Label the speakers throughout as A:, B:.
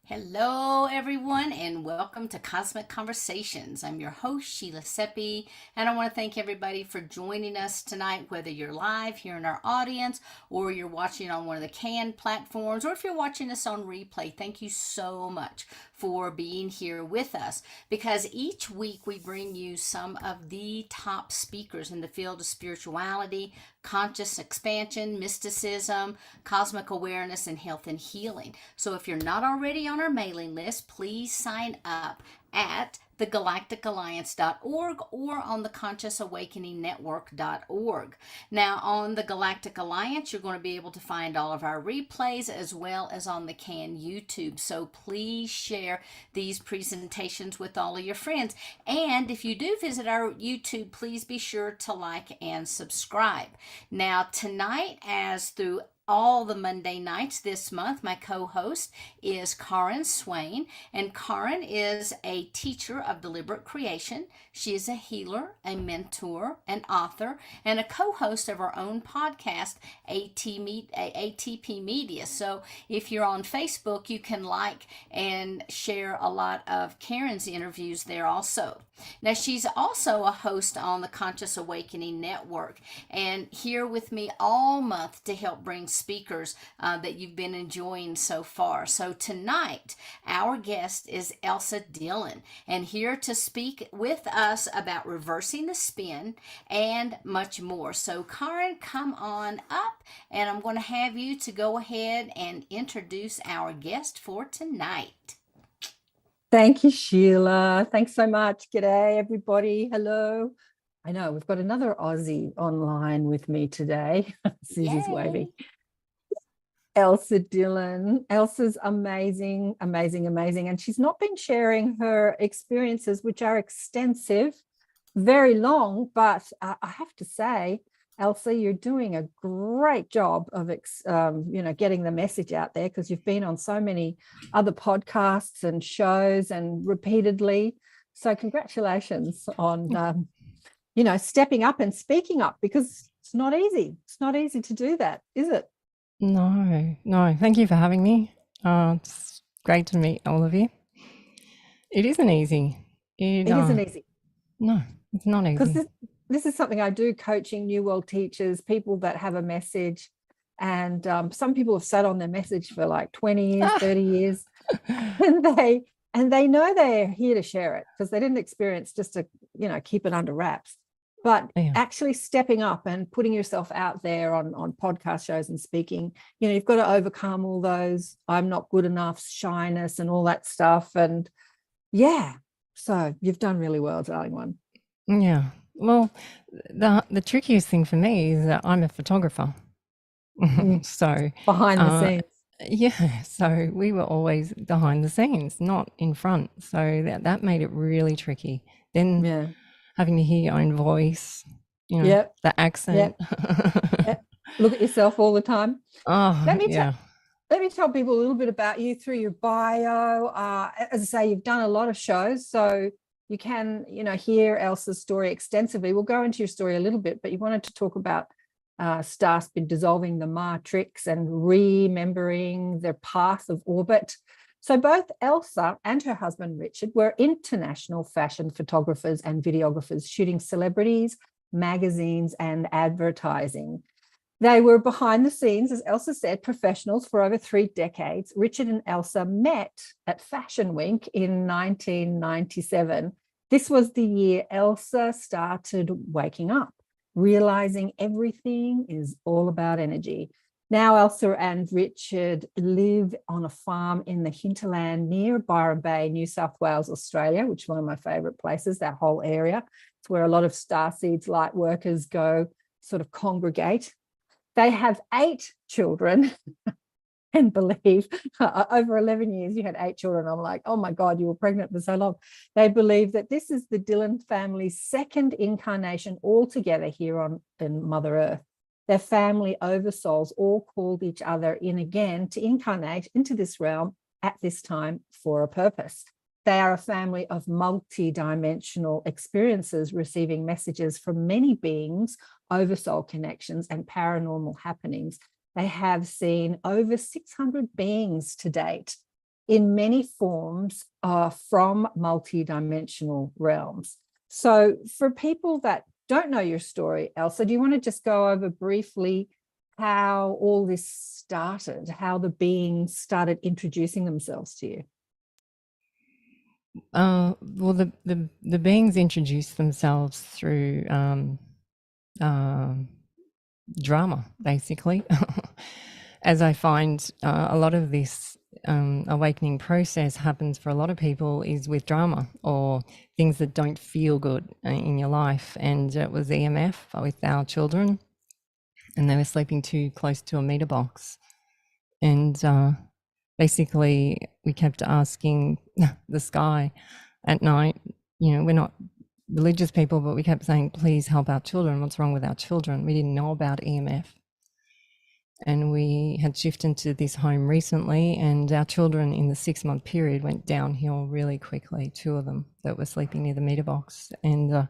A: Hello, everyone, and welcome to Cosmic Conversations. I'm your host, Sheila Seppi, and I want to thank everybody for joining us tonight, whether you're live here in our audience or you're watching on one of the canned platforms, or if you're watching us on replay. Thank you so much for being here with us, because each week we bring you some of the top speakers in the field of spirituality, conscious expansion, mysticism, cosmic awareness, and health and healing. So if you're not already on our mailing list, please sign up at thegalacticalliance.org or on the consciousawakeningnetwork.org. Now, on the Galactic Alliance, you're going to be able to find all of our replays as well as on the CAN YouTube. So please share these presentations with all of your friends. And if you do visit our YouTube, please be sure to like and subscribe. Now, tonight, as through all the Monday nights this month, my co-host is Karen Swain, and Karen is a teacher of deliberate creation. She is a healer, a mentor, an author, and a co-host of our own podcast, ATP Media. So if you're on Facebook, you can like and share a lot of Karen's interviews there also. Now, she's also a host on the Conscious Awakening Network, and here with me all month to help bring speakers that you've been enjoying so far. So tonight, our guest is Elsa Dillon, and here to speak with us about reversing the spin and much more. So Karen, come on up, and I'm going to have you to go ahead and introduce our guest for tonight.
B: Thank you, Sheila. Thanks so much. G'day, everybody. Hello. I know we've got another Aussie online with me today. Susie's waving. Elsa Dillon. Elsa's amazing, amazing, amazing. And she's not been sharing her experiences, which are extensive, very long, but I have to say, Elsa, you're doing a great job of, getting the message out there, because you've been on so many other podcasts and shows and repeatedly. So congratulations on, stepping up and speaking up, because it's not easy. It's not easy to do that, is it?
C: No. Thank you for having me. It's great to meet all of you. It isn't easy.
B: It isn't easy.
C: No, it's not easy.
B: Because this is something I do, coaching New World teachers, people that have a message. And some people have sat on their message for like 20 years, 30 years. and they know they're here to share it, because they didn't experience just to, keep it under wraps. But actually stepping up and putting yourself out there on podcast shows and speaking, you've got to overcome all those I'm not good enough, shyness and all that stuff. And so you've done really well, darling one.
C: Yeah. Well, the trickiest thing for me is that I'm a photographer. So
B: behind the scenes.
C: Yeah. So we were always behind the scenes, not in front. So that made it really tricky. Then having to hear your own voice, the accent.
B: Look at yourself all the time.
C: Let
B: me tell people a little bit about you through your bio. As I say, you've done a lot of shows, so you can, hear Elsa's story extensively. We'll go into your story a little bit, but you wanted to talk about starseed dissolving the matrix and remembering their path of orbit. So both Elsa and her husband, Richard, were international fashion photographers and videographers, shooting celebrities, magazines, and advertising. They were behind the scenes, as Elsa said, professionals for over 3 decades. Richard and Elsa met at Fashion Week in 1997. This was the year Elsa started waking up, realizing everything is all about energy. Now Elsa and Richard live on a farm in the hinterland near Byron Bay, New South Wales, Australia, which is one of my favourite places, that whole area. It's where a lot of starseeds, lightworkers go sort of congregate. They have 8 children and believe over 11 years you had 8 children. I'm like, oh my God, you were pregnant for so long. They believe that this is the Dillon family's 2nd incarnation altogether here in Mother Earth. Their family oversouls all called each other in again to incarnate into this realm at this time for a purpose. They are a family of multi-dimensional experiences, receiving messages from many beings, oversoul connections, and paranormal happenings. They have seen over 600 beings to date. in many forms from multidimensional realms. So for people that don't know your story, Elsa, do you want to just go over briefly how all this started, how the beings started introducing themselves to you?
C: Well, the beings introduced themselves through drama, basically. As I find a lot of this awakening process happens for a lot of people is with drama or things that don't feel good in your life. And it was EMF with our children, and they were sleeping too close to a meter box. And basically, we kept asking the sky at night, we're not religious people, but we kept saying, please help our children. What's wrong with our children? We didn't know about EMF. And we had shifted into this home recently, and our children in the 6-month period went downhill really quickly, 2 of them that were sleeping near the meter box. And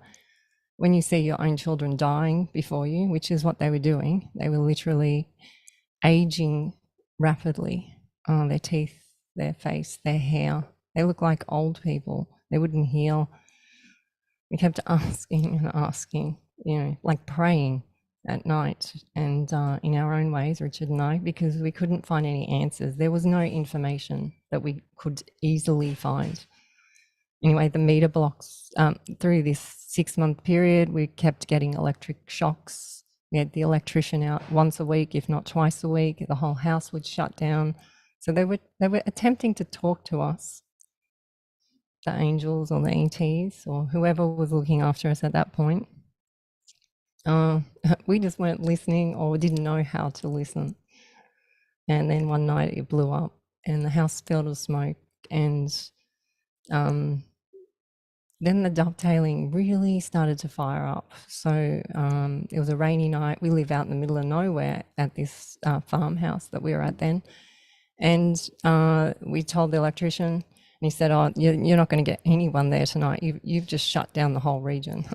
C: when you see your own children dying before you, which is what they were doing, they were literally aging rapidly. Their teeth, their face, their hair, they look like old people. They wouldn't heal. We kept asking and asking, like praying at night, and in our own ways, Richard and I, because we couldn't find any answers. There was no information that we could easily find. Anyway, the meter blocks, through this 6-month period, we kept getting electric shocks. We had the electrician out once a week, if not twice a week. The whole house would shut down. So they were attempting to talk to us, the angels or the ETs or whoever was looking after us at that point. We just weren't listening or didn't know how to listen. And then one night it blew up and the house filled with smoke. And then the dovetailing really started to fire up. So it was a rainy night. We live out in the middle of nowhere at this farmhouse that we were at then. And we told the electrician, and he said, oh, you're not going to get anyone there tonight. You've just shut down the whole region.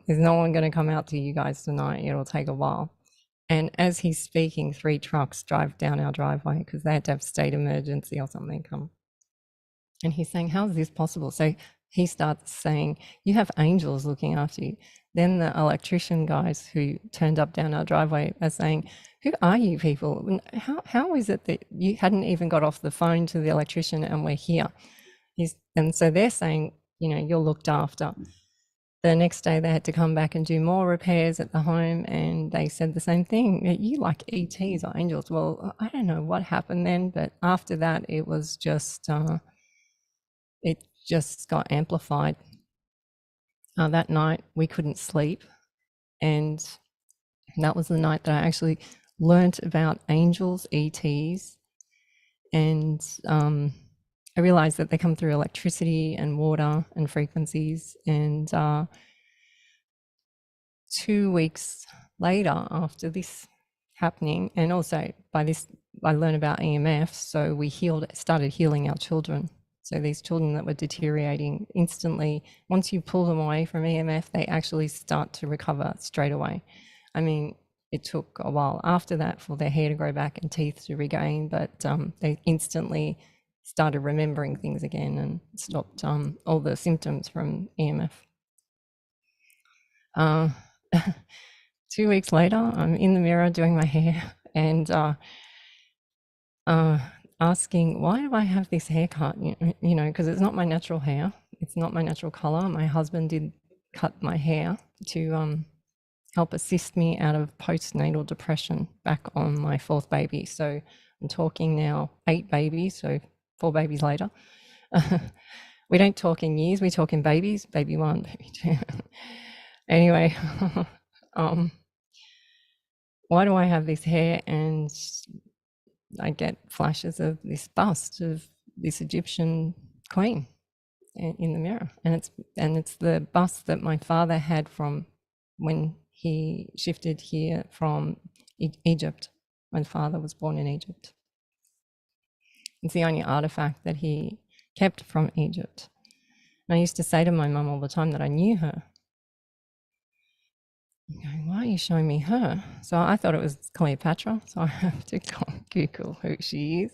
C: There's no one going to come out to you guys tonight. It'll take a while. And as he's speaking, 3 trucks drive down our driveway because they had to have state emergency or something come. And he's saying, how is this possible? So he starts saying, you have angels looking after you. Then the electrician guys who turned up down our driveway are saying, who are you people? How is it that you hadn't even got off the phone to the electrician and we're here? And so they're saying, you're looked after. The next day they had to come back and do more repairs at the home, and they said the same thing. You like ETs or angels? Well, I don't know what happened then, but after that it was just, it just got amplified. That night we couldn't sleep, and that was the night that I actually learnt about angels, ETs, and I realized that they come through electricity and water and frequencies. And 2 weeks later, after this happening, and also by this, I learned about EMF. So we started healing our children. So these children that were deteriorating instantly, once you pull them away from EMF, they actually start to recover straight away. I mean, it took a while after that for their hair to grow back and teeth to regain, but they instantly started remembering things again and stopped all the symptoms from EMF. 2 weeks later, I'm in the mirror doing my hair and asking, why do I have this haircut? Because it's not my natural hair. It's not my natural color. My husband did cut my hair to help assist me out of postnatal depression back on my 4th baby. So I'm talking now 8 babies, so 4 babies later. We don't talk in years, we talk in babies, baby 1, baby 2. Anyway, why do I have this hair? And I get flashes of this bust of this Egyptian queen in the mirror. And it's the bust that my father had from when he shifted here from Egypt. My father was born in Egypt. It's the only artifact that he kept from Egypt. And I used to say to my mum all the time that I knew her. I'm going, why are you showing me her? So I thought it was Cleopatra. So I have to Google who she is.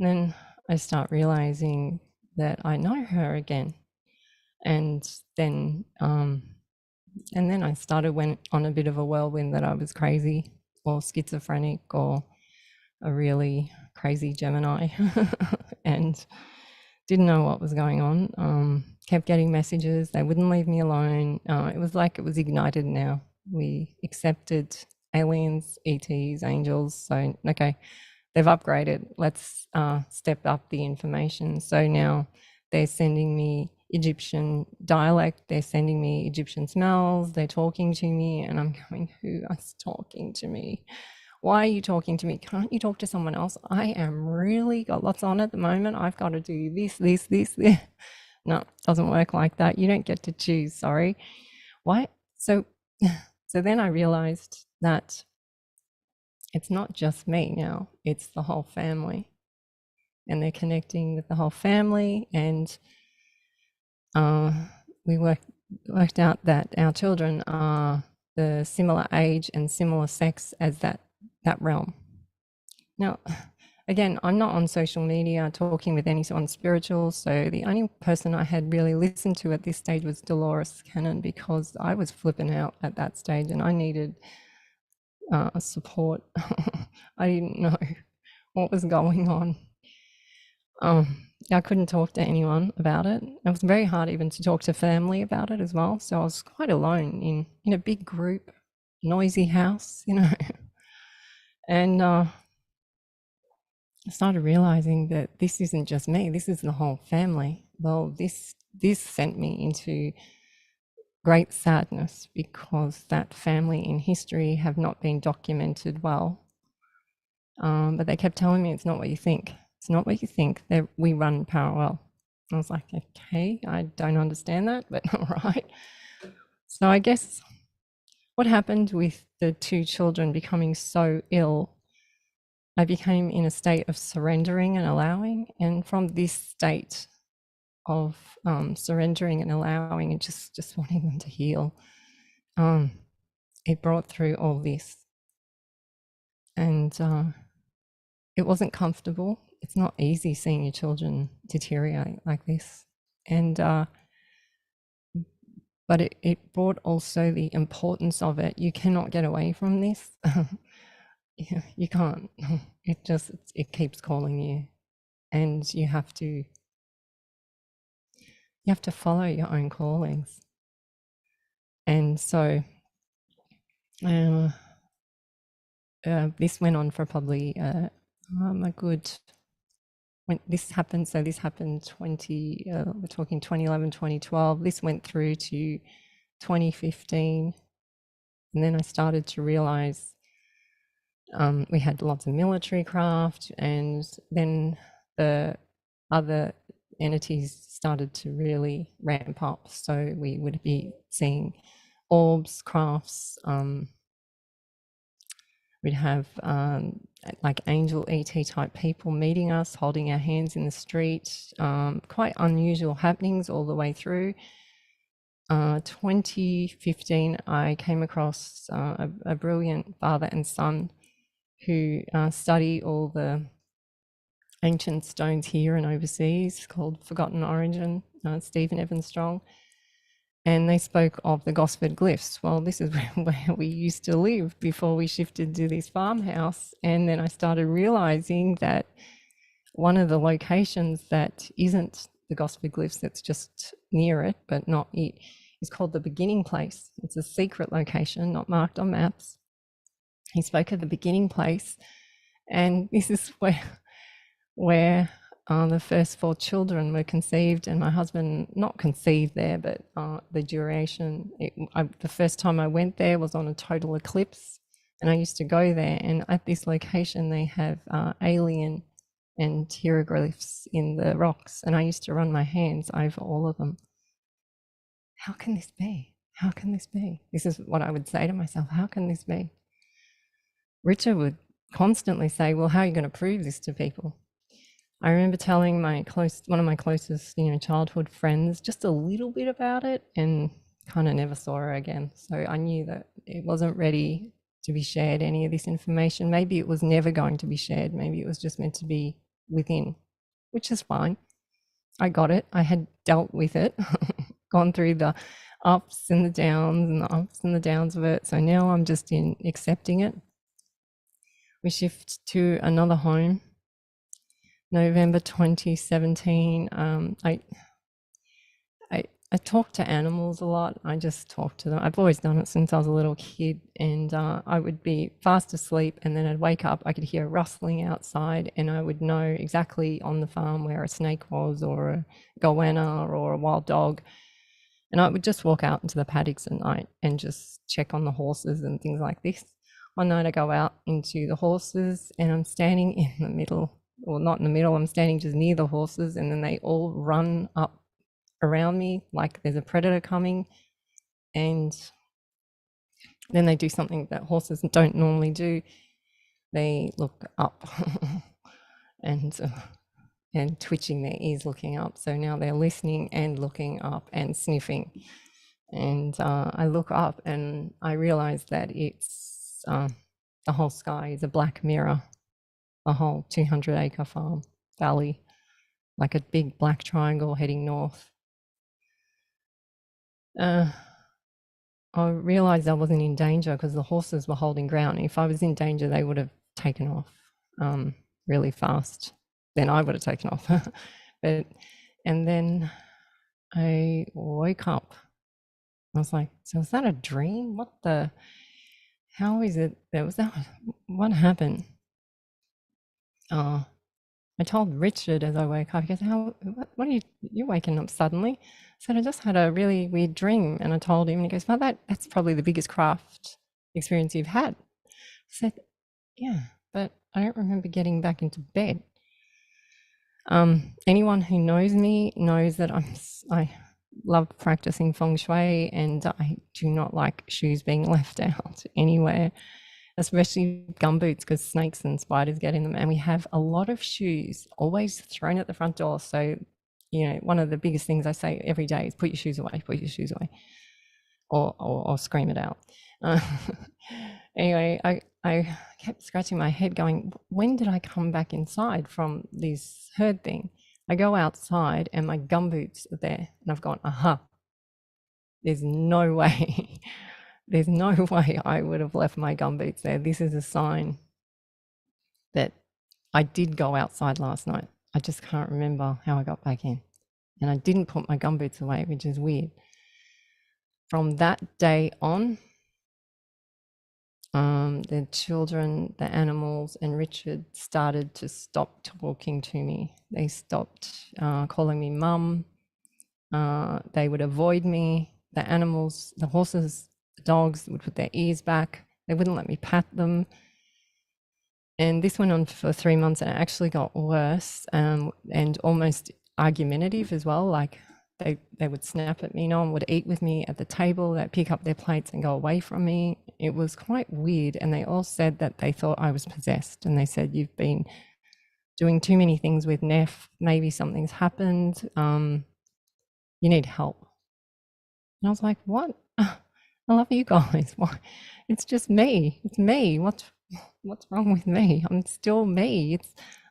C: And then I start realizing that I know her again. And then I went on a bit of a whirlwind that I was crazy or schizophrenic or a really crazy Gemini and didn't know what was going on. Kept getting messages. They wouldn't leave me alone. It was like it was ignited now. We accepted aliens, ETs, angels. So, okay, they've upgraded. Let's step up the information. So now they're sending me Egyptian dialect. They're sending me Egyptian smells. They're talking to me and I'm going, who is talking to me? Why are you talking to me? Can't you talk to someone else? I am really got lots on at the moment. I've got to do this. No, it doesn't work like that. You don't get to choose. Sorry. Why? So then I realized that it's not just me now, it's the whole family. And they're connecting with the whole family. And we worked out that our children are the similar age and similar sex as that realm. Now, again, I'm not on social media talking with anyone spiritual, so the only person I had really listened to at this stage was Dolores Cannon, because I was flipping out at that stage and I needed support. I didn't know what was going on. I couldn't talk to anyone about it. It was very hard even to talk to family about it as well. So I was quite alone in a big group, noisy house, And I started realizing that this isn't just me, this is the whole family. Well, this sent me into great sadness because that family in history have not been documented well. But they kept telling me it's not what you think. It's not what you think. We run parallel. I was like, okay, I don't understand that, but all right. So I guess what happened with the two children becoming so ill, I became in a state of surrendering and allowing. And from this state of surrendering and allowing and just wanting them to heal, it brought through all this. And it wasn't comfortable. It's not easy seeing your children deteriorate like this. And but it brought also the importance of it. You cannot get away from this. You can't. It keeps calling you, and you have to follow your own callings. And so this went on for probably a good, when this happened, so this happened we're talking 2011, 2012. This went through to 2015. And then I started to realize we had lots of military craft, and then the other entities started to really ramp up. So we would be seeing orbs, crafts. We'd have like angel ET type people meeting us, holding our hands in the street. Quite unusual happenings all the way through. 2015, I came across a brilliant father and son who study all the ancient stones here and overseas, called Forgotten Origin, Stephen Evan Strong. And they spoke of the Gosford glyphs. Well, this is where we used to live before we shifted to this farmhouse. And then I started realizing that one of the locations that isn't the Gosford glyphs, that's just near it, but not it, is called the Beginning Place. It's a secret location, not marked on maps. He spoke of the Beginning Place, and this is where the first 4 children were conceived, and my husband, not conceived there, but the duration. The first time I went there was on a total eclipse, and I used to go there, and at this location they have alien and hieroglyphs in the rocks, and I used to run my hands over all of them. How can this be? How can this be? This is what I would say to myself. How can this be? Richard would constantly say, well, how are you going to prove this to people? I remember telling one of my closest, childhood friends just a little bit about it, and kind of never saw her again. So I knew that it wasn't ready to be shared, any of this information. Maybe it was never going to be shared. Maybe it was just meant to be within, which is fine. I got it. I had dealt with it, gone through the ups and the downs and the ups and the downs of it. So now I'm just in accepting it. We shift to another home, November 2017. I talk to animals a lot. I just talk to them. I've always done it since I was a little kid, and I would be fast asleep, and then I'd wake up. I could hear rustling outside, and I would know exactly on the farm where a snake was, or a goanna, or a wild dog. And I would just walk out into the paddocks at night and just check on the horses and things like this. One night I go out into the horses, and I'm standing in the middle, or not in the middle, I'm standing just near the horses, and then they all run up around me like there's a predator coming, and then they do something that horses don't normally do. They look up and twitching their ears looking up. So now they're listening and looking up and sniffing. And I look up and I realize that it's the whole sky is a black mirror, a whole 200-acre farm valley, like a big black triangle heading north. I realized I wasn't in danger because the horses were holding ground. If I was in danger, they would have taken off really fast. Then I would have taken off. And then I woke up. I was like, so was that a dream? How is it? What happened? I told Richard as I woke up, he goes, what are you're waking up suddenly? I said, I just had a really weird dream. And I told him, and he goes, well, that's probably the biggest craft experience you've had. I said, yeah, but I don't remember getting back into bed. Anyone who knows me knows that I love practicing feng shui, and I do not like shoes being left out anywhere, especially gumboots, because snakes and spiders get in them. And we have a lot of shoes always thrown at the front door. So, one of the biggest things I say every day is put your shoes away, or scream it out. Anyway, I kept scratching my head going, when did I come back inside from this herd thing? I go outside and my gumboots are there, and I've gone, there's no way. There's no way I would have left my gumboots there. This is a sign that I did go outside last night. I just can't remember how I got back in. And I didn't put my gumboots away, which is weird. From that day on, the children, the animals, and Richard started to stop talking to me. They stopped calling me mum. They would avoid me. The animals, the horses, the dogs would put their ears back. They wouldn't let me pat them. And this went on for 3 months, and it actually got worse, and almost argumentative as well. Like they would snap at me. No one would eat with me at the table. They'd pick up their plates and go away from me. It was quite weird. And they all said that they thought I was possessed. And they said, you've been doing too many things with Neff. Maybe something's happened. You need help. And I was like, what? I love you guys. Why? It's just me. It's me. What's wrong with me? I'm still me.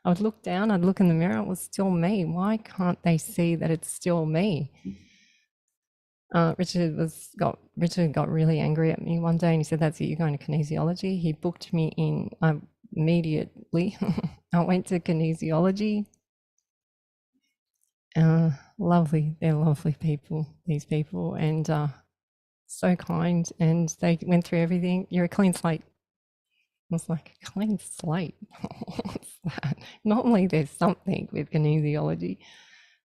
C: I would look down, I'd look in the mirror, it was still me. Why can't they see that it's still me? Richard got really angry at me one day, and he said, that's it, you're going to kinesiology. He booked me in immediately. I went to kinesiology. Lovely, they're lovely people, these people, and so kind, and they went through everything. You're a clean slate. I was like, a clean slate? What's that? Normally there's something with kinesiology.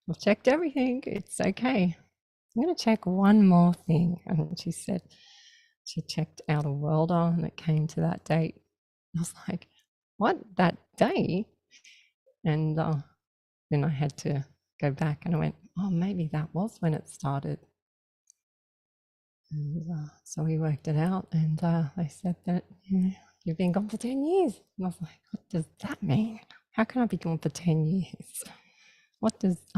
C: I've checked everything. It's okay. I'm going to check one more thing. And she said she checked Outer Worlder, and it came to that date. I was like, what? That day? And then I had to go back, and I went, oh, maybe that was when it started. And so we worked it out, and they said that, you've been gone for 10 years. And I was like, what does that mean? How can I be gone for 10 years? I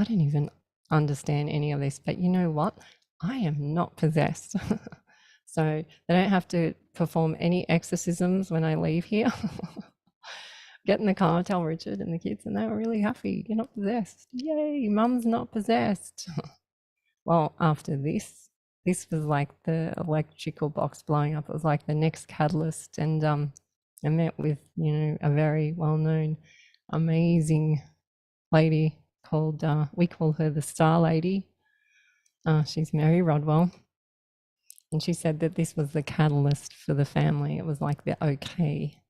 C: don't even understand any of this, but you know what? I am not possessed. So they don't have to perform any exorcisms when I leave here. get in the car, tell Richard and the kids, and they were really happy. You're not possessed. Yay, mum's not possessed. Well, after this was like the electrical box blowing up. It was like the next catalyst. And I met with, a very well-known, amazing lady called, we call her the Star Lady. She's Mary Rodwell. And she said that this was the catalyst for the family. It was like the okay.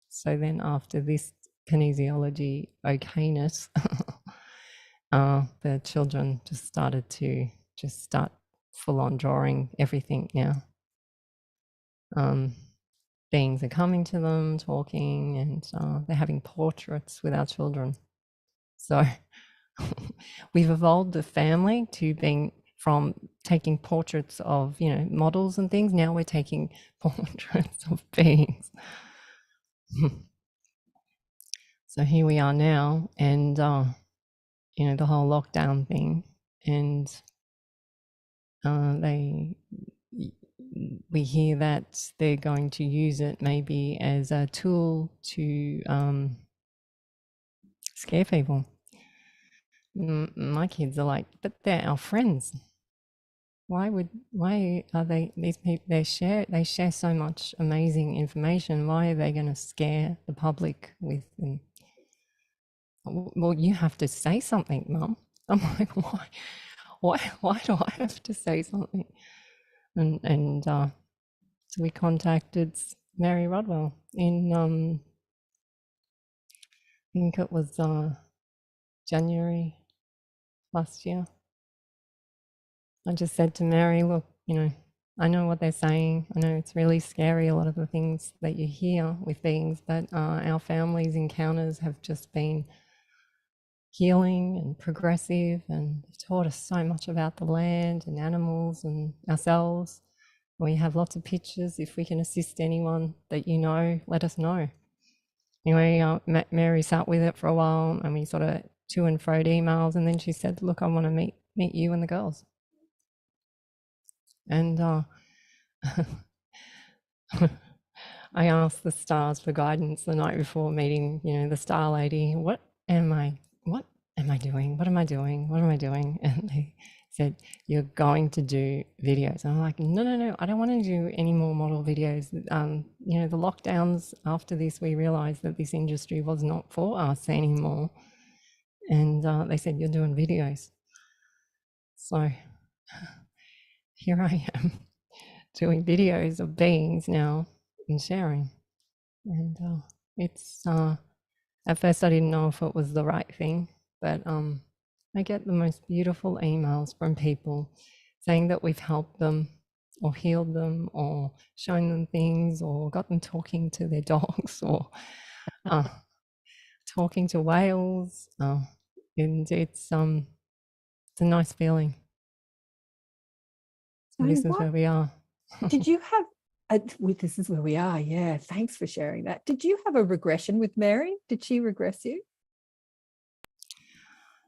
C: So then after this kinesiology okayness, the children just started to start full on drawing everything now. Beings are coming to them, talking, and they're having portraits with our children. So we've evolved the family to being from taking portraits of, models and things. Now we're taking portraits of beings. So here we are now, and the whole lockdown thing, and we hear that they're going to use it maybe as a tool to scare people. My kids are like, but they're our friends. Why are these people? They share so much amazing information. Why are they going to scare the public with them? Well, you have to say something, Mum. I'm like, why do I have to say something? And so we contacted Mary Rodwell in I think it was January last year. I just said to Mary, look, I know what they're saying. I know it's really scary, a lot of the things that you hear with beings, but our family's encounters have just been healing and progressive, and they've taught us so much about the land and animals and ourselves. We have lots of pictures. If we can assist anyone that let us know. Anyway, Mary sat with it for a while, and we sort of to and froed emails, and then she said, look, I want to meet you and the girls. And I asked the stars for guidance the night before meeting, the Star Lady. What am I doing? What am I doing? What am I doing? And they said, you're going to do videos. And I'm like, no, I don't want to do any more model videos. The lockdowns after this, we realized that this industry was not for us anymore. And they said, you're doing videos. So here I am doing videos of beings now and sharing. And it's, at first I didn't know if it was the right thing, but I get the most beautiful emails from people saying that we've helped them or healed them or shown them things or got them talking to their dogs or talking to whales. And it's a nice feeling. So this is where we are.
B: Did you have, this is where we are, yeah, thanks for sharing that. Did you have a regression with Mary? Did she regress you?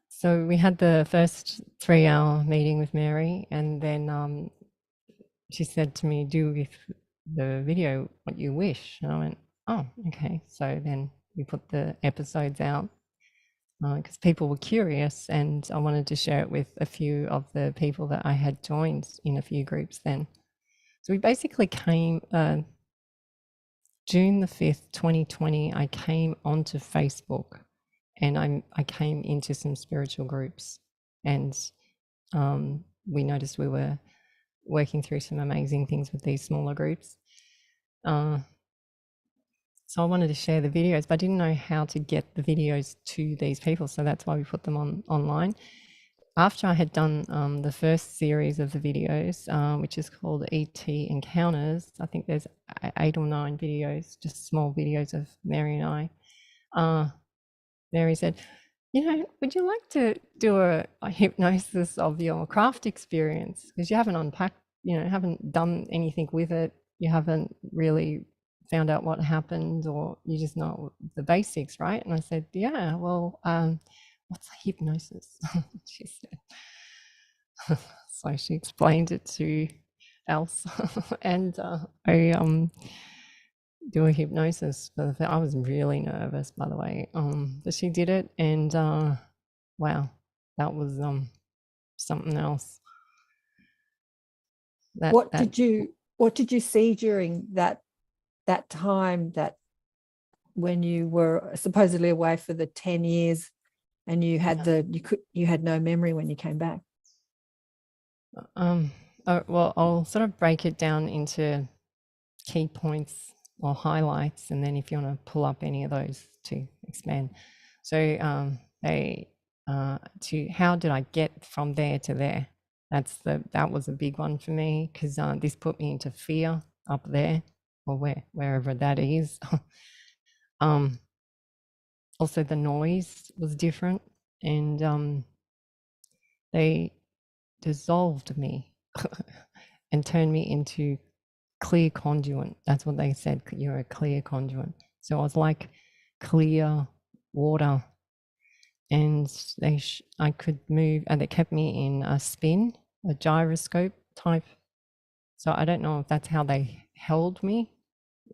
C: So we had the first 3-hour meeting with Mary, and then she said to me, do with the video what you wish. And I went, oh, okay. So then we put the episodes out because people were curious, and I wanted to share it with a few of the people that I had joined in a few groups then. So we basically came June the 5th, 2020, I came onto Facebook, and I came into some spiritual groups, and we noticed we were working through some amazing things with these smaller groups. So I wanted to share the videos, but I didn't know how to get the videos to these people. So that's why we put them online. After I had done the first series of the videos, which is called ET Encounters, I think there's 8 or 9 videos, just small videos of Mary and I. Mary said, would you like to do a hypnosis of your craft experience? Because you haven't unpacked, haven't done anything with it. You haven't really found out what happened, or you just know the basics, right? And I said, yeah, well, what's hypnosis? She said. So she explained it to Elsa, and do a hypnosis for I was really nervous, by the way. But she did it, and wow, that was something else.
B: What did you see during that time, that when you were supposedly away for the 10 years and you had you had no memory when you came back?
C: Well, I'll sort of break it down into key points or highlights, and then if you want to pull up any of those to expand. So to how did I get from there to there? That was a big one for me, because this put me into fear up there, or wherever that is. Also the noise was different, and they dissolved me and turned me into clear conduit. That's what they said. You're a clear conduit. So I was like clear water, and I could move, and they kept me in a spin, a gyroscope type. So I don't know if that's how they held me,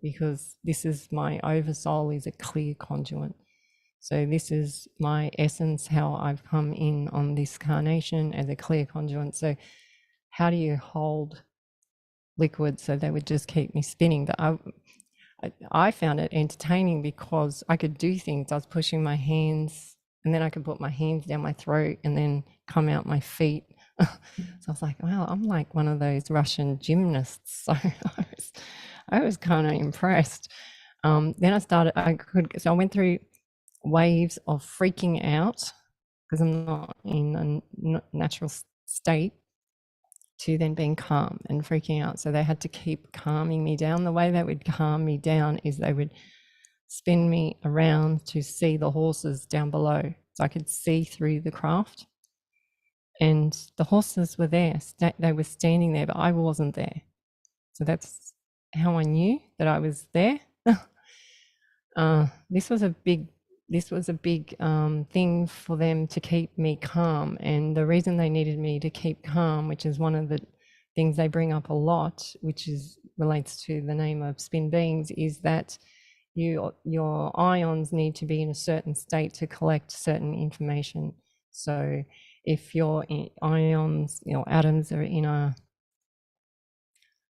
C: because this is my oversoul is a clear conduit. So this is my essence, how I've come in on this carnation as a clear conduit. So how do you hold liquid? So they would just keep me spinning. But I found it entertaining because I could do things. I was pushing my hands, and then I could put my hands down my throat and then come out my feet. So I was like, wow, I'm like one of those Russian gymnasts. So I was kind of impressed. Then I went through waves of freaking out because I'm not in a natural state, to then being calm and freaking out. So they had to keep calming me down. The way they would calm me down is they would spin me around to see the horses down below, so I could see through the craft. And the horses were there. They were standing there, but I wasn't there. So that's how I knew that I was there. This was a big thing for them to keep me calm. And the reason they needed me to keep calm, which is one of the things they bring up a lot, which relates to the name of spin beings, is that your ions need to be in a certain state to collect certain information. So if your ions, atoms are in a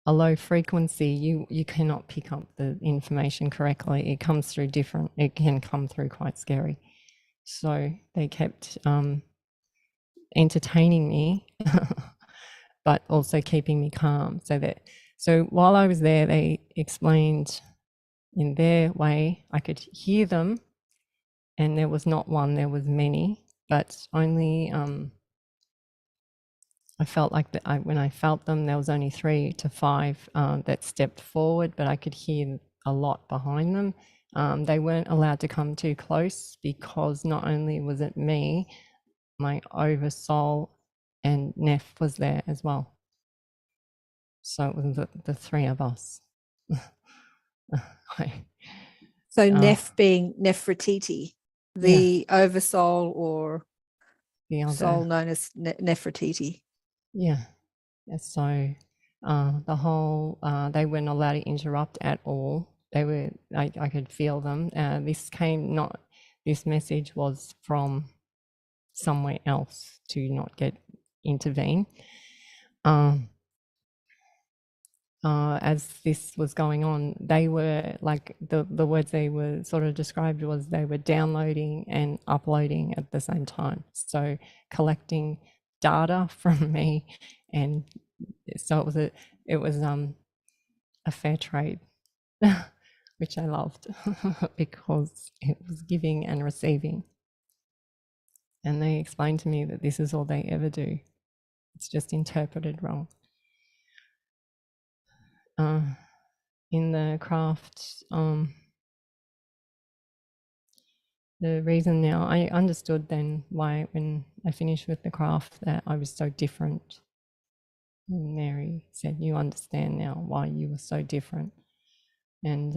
C: low frequency, you cannot pick up the information correctly. It comes through different. It can come through quite scary. So they kept entertaining me, but also keeping me calm. So while I was there, they explained in their way. I could hear them, and there was not one, there was many, but only I felt like when I felt them, there was only 3 to 5 that stepped forward, but I could hear a lot behind them. They weren't allowed to come too close, because not only was it me, my oversoul and Neff was there as well. So it was the 3 of us.
B: So Neff being Nefertiti, the oversoul, or the other soul known as Nefertiti.
C: Yeah. So the whole they weren't allowed to interrupt at all. They were. I could feel them. This message was from somewhere else to not intervene. As this was going on, they were like the words they were sort of described was they were downloading and uploading at the same time. So collecting data from me, and so it was a fair trade, which I loved because it was giving and receiving. And they explained to me that this is all they ever do. It's just interpreted wrong. In the craft, the reason now, I understood then why when I finished with the craft that I was so different. And Mary said, "You understand now why you were so different," and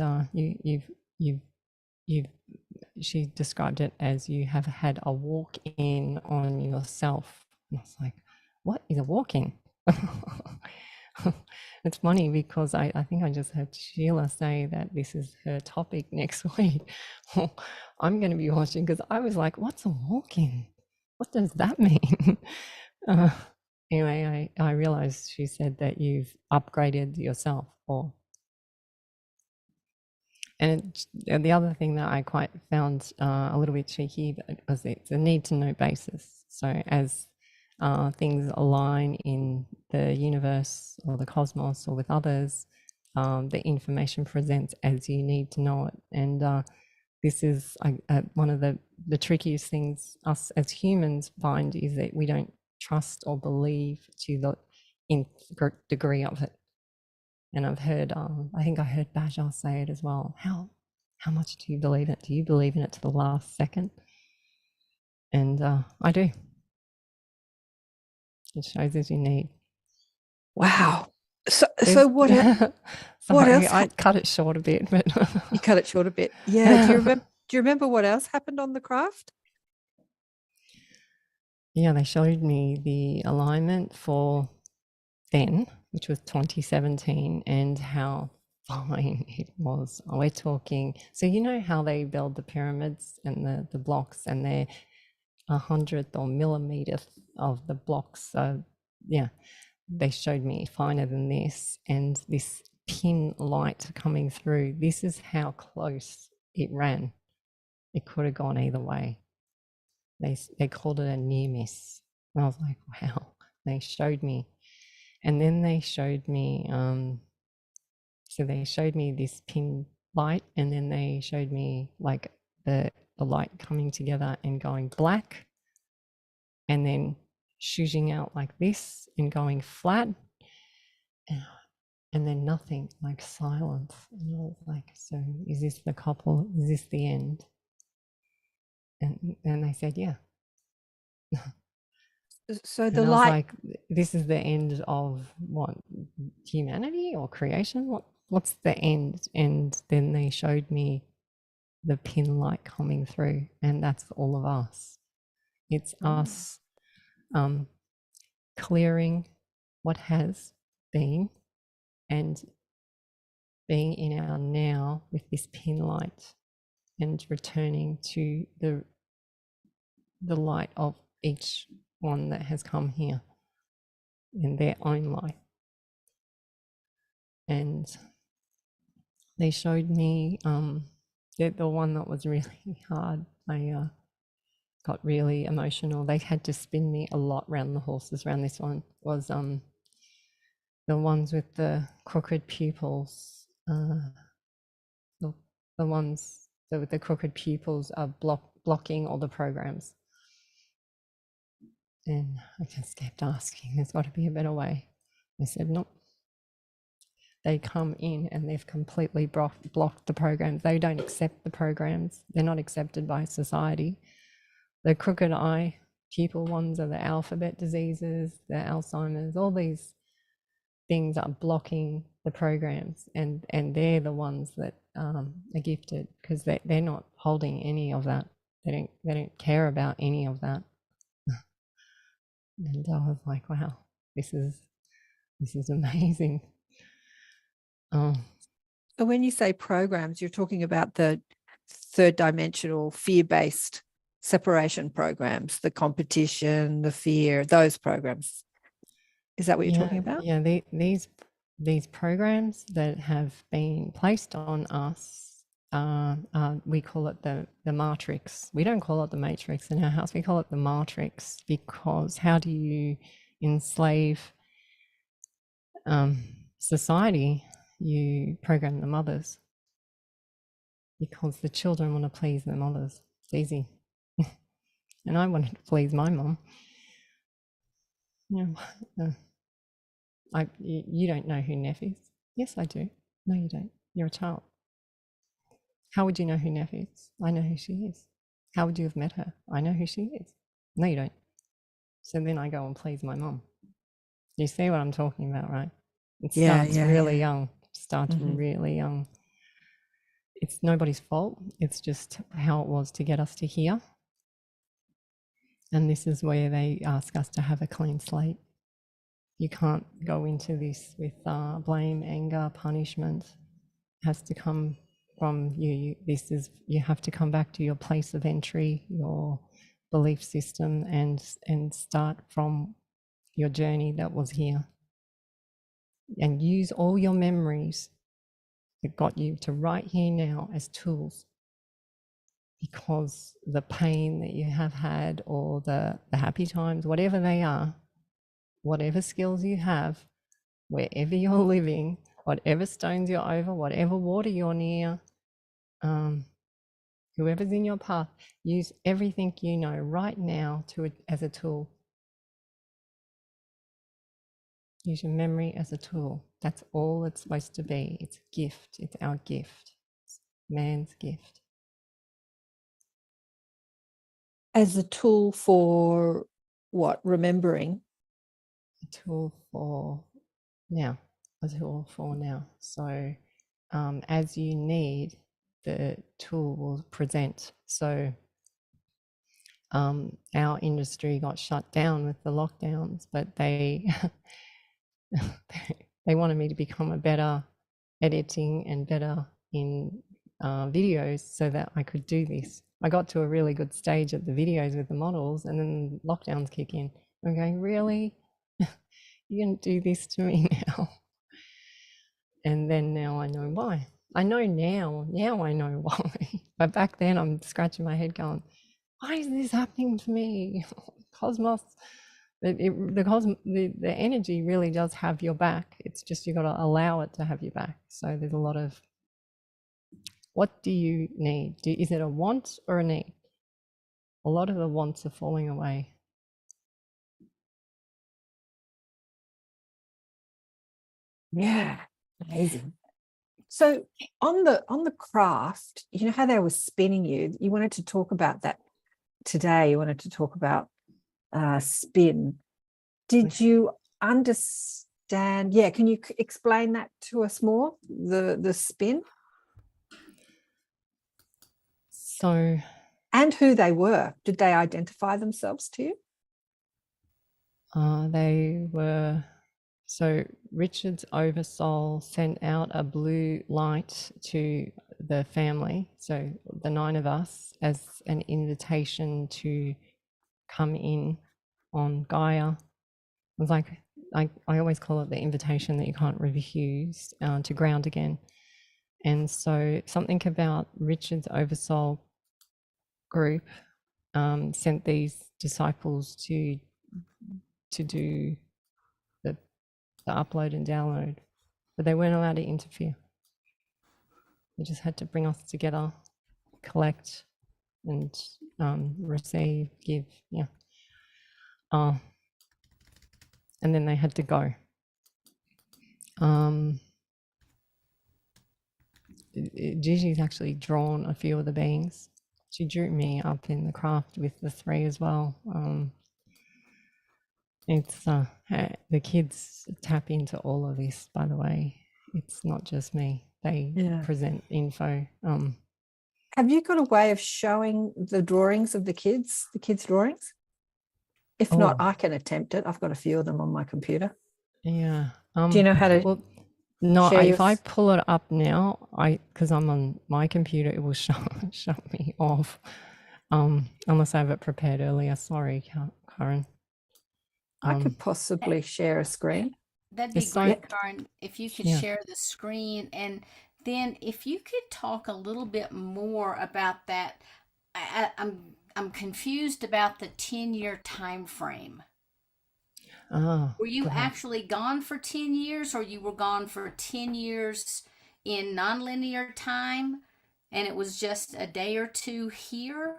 C: she described it as you have had a walk-in on yourself. And I was like, "What is a walk-in?" It's funny because I think I just heard Sheila say that this is her topic next week. Well, I'm going to be watching because I was like, what's a walk-in? What does that mean? Uh, anyway, I realized she said that you've upgraded yourself, and the other thing that I quite found a little bit cheeky was it's a need-to-know basis. So as things align in the universe or the cosmos or with others, the information presents as you need to know it. And this is one of the trickiest things us as humans find, is that we don't trust or believe to the nth degree of it. And I've heard, I think I heard Baja say it as well. How much do you believe it? Do you believe in it to the last second? And I do. It shows as you need.
B: Wow. So what?
C: Sorry,
B: what else?
C: I cut it short a bit, but
B: you cut it short a bit. Yeah. Do you remember what else happened on the craft?
C: Yeah, they showed me the alignment for then, which was 2017, and how fine it was. We're talking, so you know how they build the pyramids and the blocks, and they're 100th or millimeter of the blocks. So yeah, they showed me finer than this, and this pin light coming through. This is how close it ran. It could have gone either way. They called it a near miss. And I was like, wow. They showed me. And then they showed me, so they showed me this pin light, and then they showed me like the light coming together and going black, and then shooting out like this and going flat, and then nothing, like silence. And I was like, so is this the couple? Is this the end? And they said, yeah.
B: So
C: the light, I was like, this is the end of what, humanity or creation? What's the end? And then they showed me the pin light coming through, and that's all of us. It's us clearing what has been and being in our now with this pin light, and returning to the light of each one that has come here in their own light. And they showed me the one that was really hard. I got really emotional. They had to spin me a lot around the horses around this one. Was the ones with the crooked pupils. The ones that with the crooked pupils are blocking all the programs. And I just kept asking, there's got to be a better way. They said, nope. They come in and they've completely blocked the programs. They don't accept the programs. They're not accepted by society. The crooked eye pupil ones are the alphabet diseases, the Alzheimer's, all these things are blocking the programs, and they're the ones that are gifted, because they're not holding any of that. They don't care about any of that. And I was like, wow, this is amazing.
B: So when you say programs, you're talking about the third dimensional fear-based separation programs, the competition, the fear, those programs. Is that what you're talking about?
C: Yeah, these programs that have been placed on us, we call it the matrix. We don't call it the matrix in our house. We call it the matrix, because how do you enslave society? You program the mothers, because the children want to please their mothers. It's easy. And I wanted to please my mom. Yeah. You don't know who Neff is? Yes, I do. No, you don't. You're a child. How would you know who Neff is? I know who she is. How would you have met her? I know who she is. No, you don't. So then I go and please my mom. You see what I'm talking about, right? It starts really young. Starts really young. It's nobody's fault. It's just how it was to get us to here. And this is where they ask us to have a clean slate. You can't go into this with blame, anger, punishment. It has to come from you. You have to come back to your place of entry, your belief system, and start from your journey that was here, and use all your memories that got you to right here now as tools, because the pain that you have had, or the happy times, whatever they are, whatever skills you have, wherever you're living, whatever stones you're over, whatever water you're near, whoever's in your path, use everything you know right now as a tool. Use your memory as a tool. That's all it's supposed to be. It's a gift. It's our gift. It's man's gift.
B: As a tool for what? Remembering?
C: A tool for now. A tool for now. So as you need, the tool will present. So our industry got shut down with the lockdowns, but they they wanted me to become a better editing and better in videos so that I could do this. I got to a really good stage at the videos with the models, and then lockdowns kick in. I'm going, really? You're going to do this to me now? And then now I know why. I know now I know why. But back then I'm scratching my head going, why is this happening to me? Cosmos, the energy really does have your back. It's just you got to allow it to have your back. So there's a lot of, what do you need? Is it a want or a need? A lot of the wants are falling away.
B: Yeah, amazing. So on the craft, you know how they were spinning you. You wanted to talk about that today. You wanted to talk about spin. Did you understand? Yeah, can you explain that to us more? The spin.
C: So.
B: And who they were. Did they identify themselves to you?
C: They were. So Richard's oversoul sent out a blue light to the family, so the 9 of us, as an invitation to come in on Gaia. It was like, I always call it the invitation that you can't refuse, to ground again. And so something about Richard's oversoul group sent these disciples to do the upload and download, but they weren't allowed to interfere. They just had to bring us together, collect and receive, give, yeah. And then they had to go. Gigi's actually drawn a few of the beings. She drew me up in the craft with the 3 as well. It's the kids tap into all of this, by the way. It's not just me. They present info.
B: Have you got a way of showing the drawings of the kids drawings? If not, I can attempt it. I've got a few of them on my computer.
C: Yeah.
B: Do you know how to?
C: Well, no, if I pull it up now, because I'm on my computer, it will shut me off. Unless I have it prepared earlier. Sorry, Karen.
B: I could possibly share a screen.
A: That'd be great, Karen, if you could share the screen. And then if you could talk a little bit more about that. I'm confused about the 10-year time frame. Were you actually gone for 10 years, or you were gone for 10 years in nonlinear time and it was just a day or two here?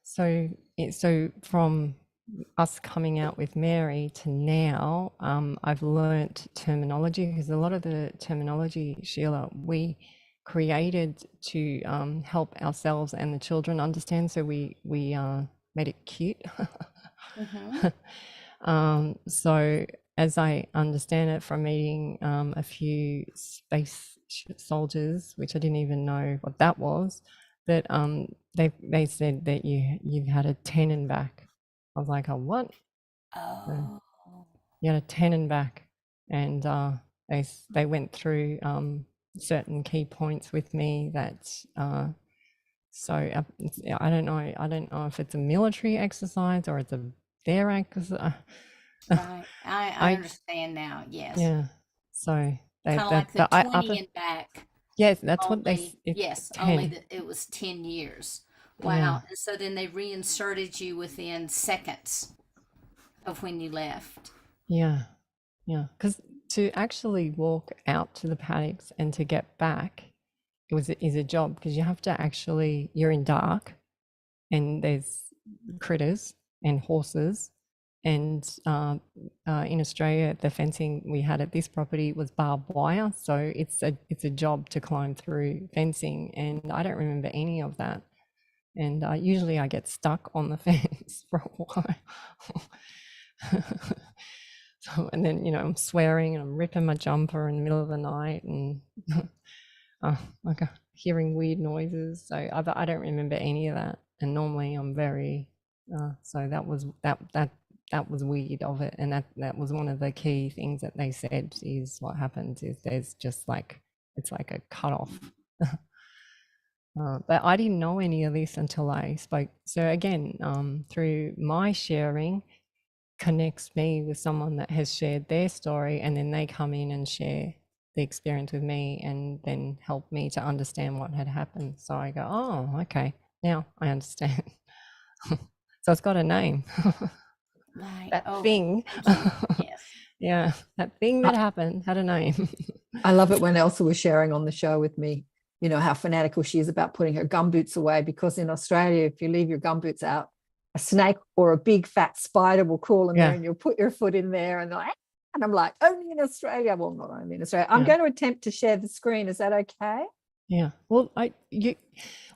C: So from us coming out with Mary to now, I've learnt terminology, because a lot of the terminology, Sheila, we created to help ourselves and the children understand. So we made it cute. So as I understand it from meeting a few space soldiers, which I didn't even know what that was, that they said that you've had a tenon back. I was like, oh, what?
A: Oh.
C: You had a tenon back, and they went through certain key points with me that so I don't know if it's a military exercise or it's their exercise.
A: Right. I understand now. Yes.
C: Yeah. So
A: Kind of like the
C: the
A: 20
C: other,
A: and back.
C: yes, that's what
A: Only,
C: it's
A: yes, only
C: 10.
A: that it was 10 years.
C: Yeah.
A: Wow. And so then they reinserted you within seconds of when you left.
C: Yeah. Yeah. Because to actually walk out to the paddocks and to get back is a job, because you have to actually, you're in dark and there's critters and horses. And in Australia, the fencing we had at this property was barbed wire, so it's a job to climb through fencing, and I don't remember any of that. And usually I get stuck on the fence for a while. So, and then I'm swearing and I'm ripping my jumper in the middle of the night, and like hearing weird noises. So I don't remember any of that. And normally I'm very so that was weird of it. And that was one of the key things that they said is what happens is there's just like, it's like a cutoff. But I didn't know any of this until I spoke. So again, through my sharing connects me with someone that has shared their story, and then they come in and share the experience with me and then help me to understand what had happened. So I go, oh, okay, now I understand. So it's got a name.
A: Right.
C: That thing.
A: Yes.
C: Yeah, that thing that happened had a name.
B: I love it when Elsa was sharing on the show with me, how fanatical she is about putting her gumboots away, because in Australia, if you leave your gumboots out, a snake or a big fat spider will crawl in there, and you'll put your foot in there, and I'm like, only in Australia. Well, not only in Australia. I'm going to attempt to share the screen. Is that okay?
C: Yeah. Well,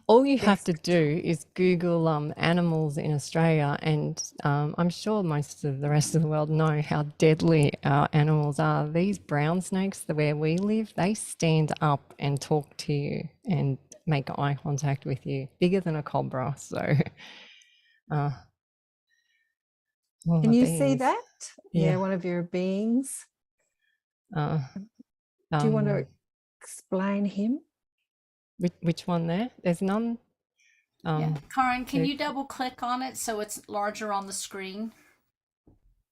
C: all you have to do is Google animals in Australia, and I'm sure most of the rest of the world know how deadly our animals are. These brown snakes, where we live, they stand up and talk to you and make eye contact with you, bigger than a cobra. So
B: can you see that? Yeah, one of your beings. Do you want to explain him?
C: Which one there? There's none.
A: Karen, can you double click on it so it's larger on the screen?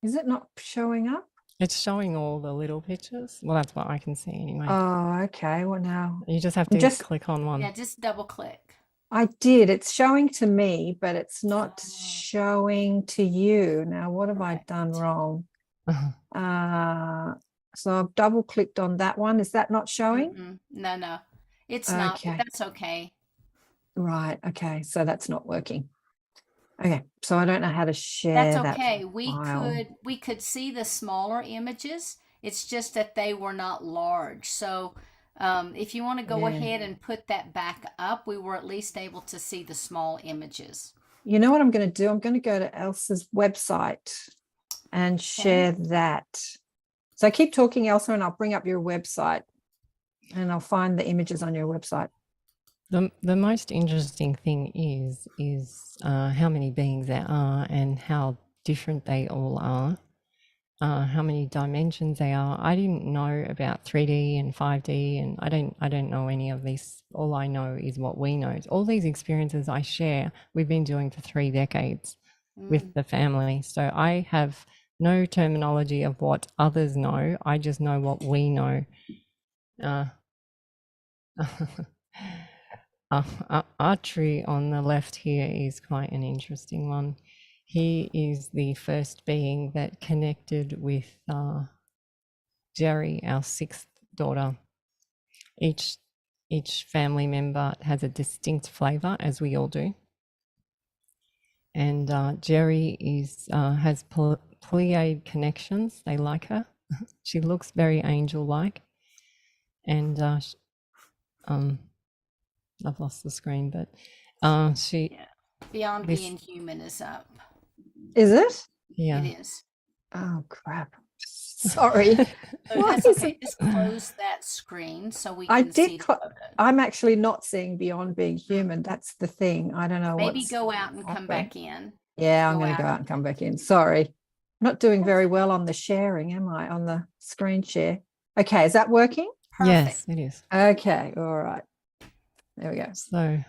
B: Is it not showing up?
C: It's showing all the little pictures. Well, that's what I can see anyway.
B: Oh, okay. Well, now
C: you just have to click on one.
A: Yeah, just double click.
B: I did. It's showing to me, but it's not showing to you. Now, what have I done wrong? So I've double clicked on that one. Is that not showing?
A: No, it's not. But that's okay.
B: Right. Okay. So that's not working. Okay. So I don't know how to share.
A: That's okay.
B: That
A: we could see the smaller images. It's just that they were not large. So if you want to go ahead and put that back up, we were at least able to see the small images.
B: You know what I'm going to do? I'm going to go to Elsa's website and share that. So keep talking, Elsa, and I'll bring up your website and I'll find the images on your website.
C: The most interesting thing is how many beings there are and how different they all are. How many dimensions they are. I didn't know about 3D and 5D, and I don't know any of this. All I know is what we know. All these experiences I share, we've been doing for 3 decades with the family. So I have no terminology of what others know. I just know what we know. Archery on the left here is quite an interesting one. He is the first being that connected with Jerry, our 6th daughter. Each family member has a distinct flavor, as we all do. And Jerry has Pleiade connections. They like her. She looks very angel-like. And I've lost the screen, but she...
A: Beyond Being Human is up.
B: Is it?
C: Yeah.
A: It is.
B: Oh, crap. Sorry.
A: That's okay. Just close that screen so we can see.
B: I'm actually not seeing Beyond Being Human. That's the thing. I don't know.
A: Maybe go out and come back in.
B: Yeah, I'm going to go out and come back in. Sorry. Not doing very well on the sharing, am I? On the screen share. Okay, is that working?
A: Perfect.
C: Yes, it is.
B: Okay, all right. There we go.
C: So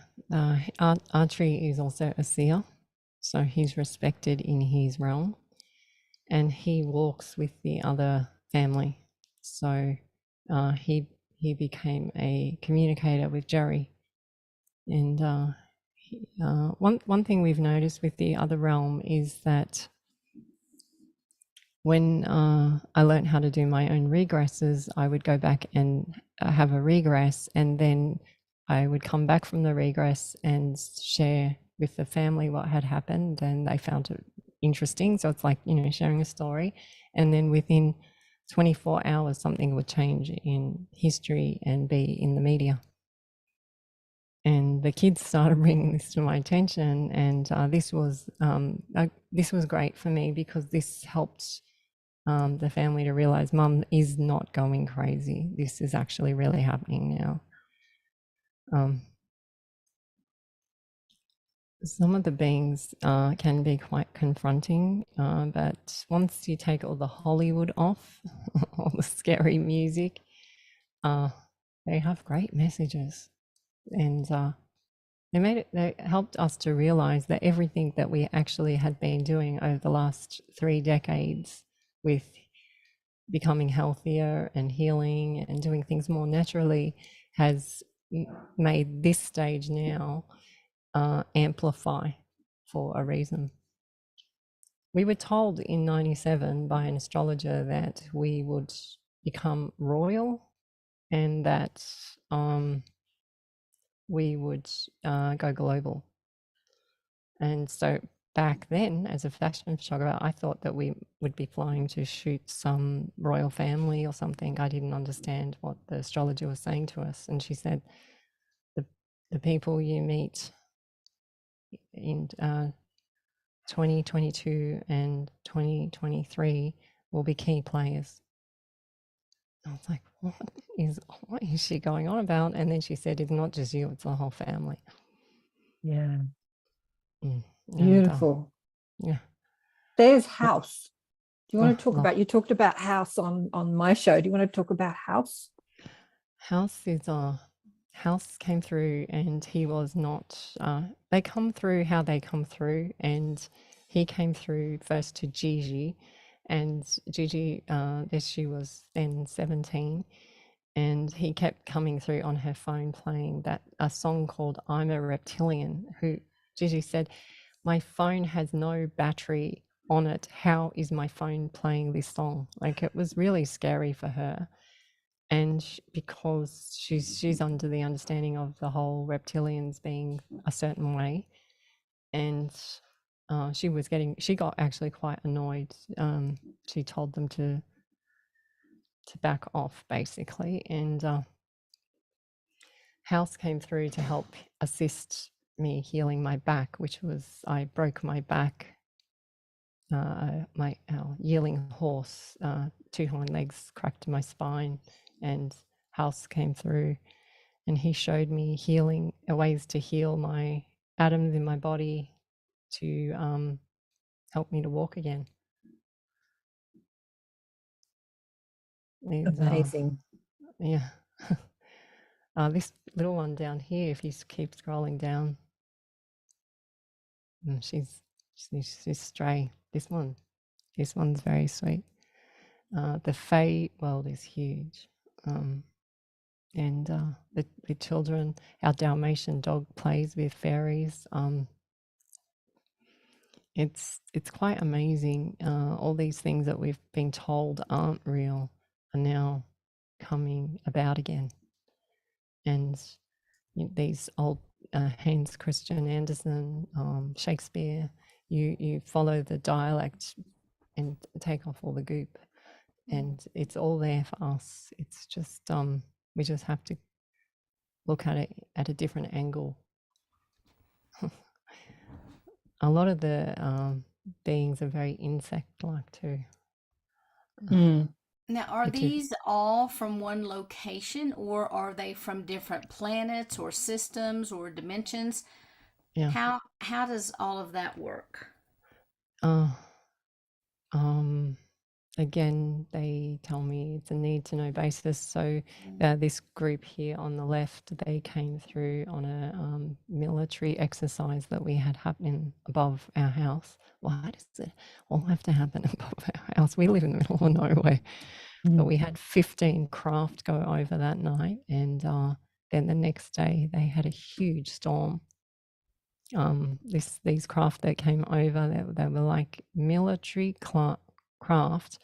C: Archie is also a seer, so he's respected in his realm, and he walks with the other family. So he became a communicator with Jerry, and one thing we've noticed with the other realm is that when I learned how to do my own regresses, I would go back and have a regress, and then I would come back from the regress and share with the family what had happened, and they found it interesting. So it's like, sharing a story. And then within 24 hours, something would change in history and be in the media. And the kids started bringing this to my attention, and this was great for me, because this helped the family to realize Mum is not going crazy. This is actually really happening now. Some of the beings can be quite confronting, but once you take all the Hollywood off, all the scary music, they have great messages, and they helped us to realize that everything that we actually had been doing over the last 3 decades with becoming healthier and healing and doing things more naturally has made this stage now amplify for a reason. We were told in 97 by an astrologer that we would become royal, and that we would go global. And so back then, as a fashion photographer, I thought that we would be flying to shoot some royal family or something. I didn't understand what the astrologer was saying to us. And she said, the people you meet in 2022 and 2023 will be key players. I was like, what is she going on about? And then she said, it's not just you, it's the whole family.
B: Yeah.
C: And,
B: beautiful.
C: Yeah.
B: There's House. Do you want to talk about, you talked about House on my show. Do you want to talk about House?
C: House came through, and he was not, they come through how they come through, and he came through first to Gigi, and Gigi, she was then 17, and he kept coming through on her phone playing a song called I'm a Reptilian, who Gigi said, my phone has no battery on it. How is my phone playing this song? Like, it was really scary for her. And because she's under the understanding of the whole reptilians being a certain way, and she got actually quite annoyed. She told them to back off, basically, and House came through to help assist me healing my back, which was, I broke my back. My yearling horse, 2 hind legs cracked my spine, and House came through, and he showed me healing ways to heal my atoms in my body to help me to walk again.
B: Amazing.
C: Yeah. This little one down here, if you keep scrolling down, she's stray. This one's very sweet. The Fae world is huge. And the children, our Dalmatian dog plays with fairies. It's quite amazing. All these things that we've been told aren't real are now coming about again. And these old Hans Christian Andersen, Shakespeare, you follow the dialect and take off all the goop, and it's all there for us. It's just we just have to look at it at a different angle. A lot of the beings are very insect-like too.
A: Now, are these all from one location, or are they from different planets or systems or dimensions?
C: Yeah.
A: How does all of that work?
C: again, they tell me it's a need to know basis. So this group here on the left, they came through on a military exercise that we had happening above our house. Why does it all have to happen above our house? We live in the middle of nowhere. But we had 15 craft go over that night, and then the next day they had a huge storm. These craft that came over, they were like military craft,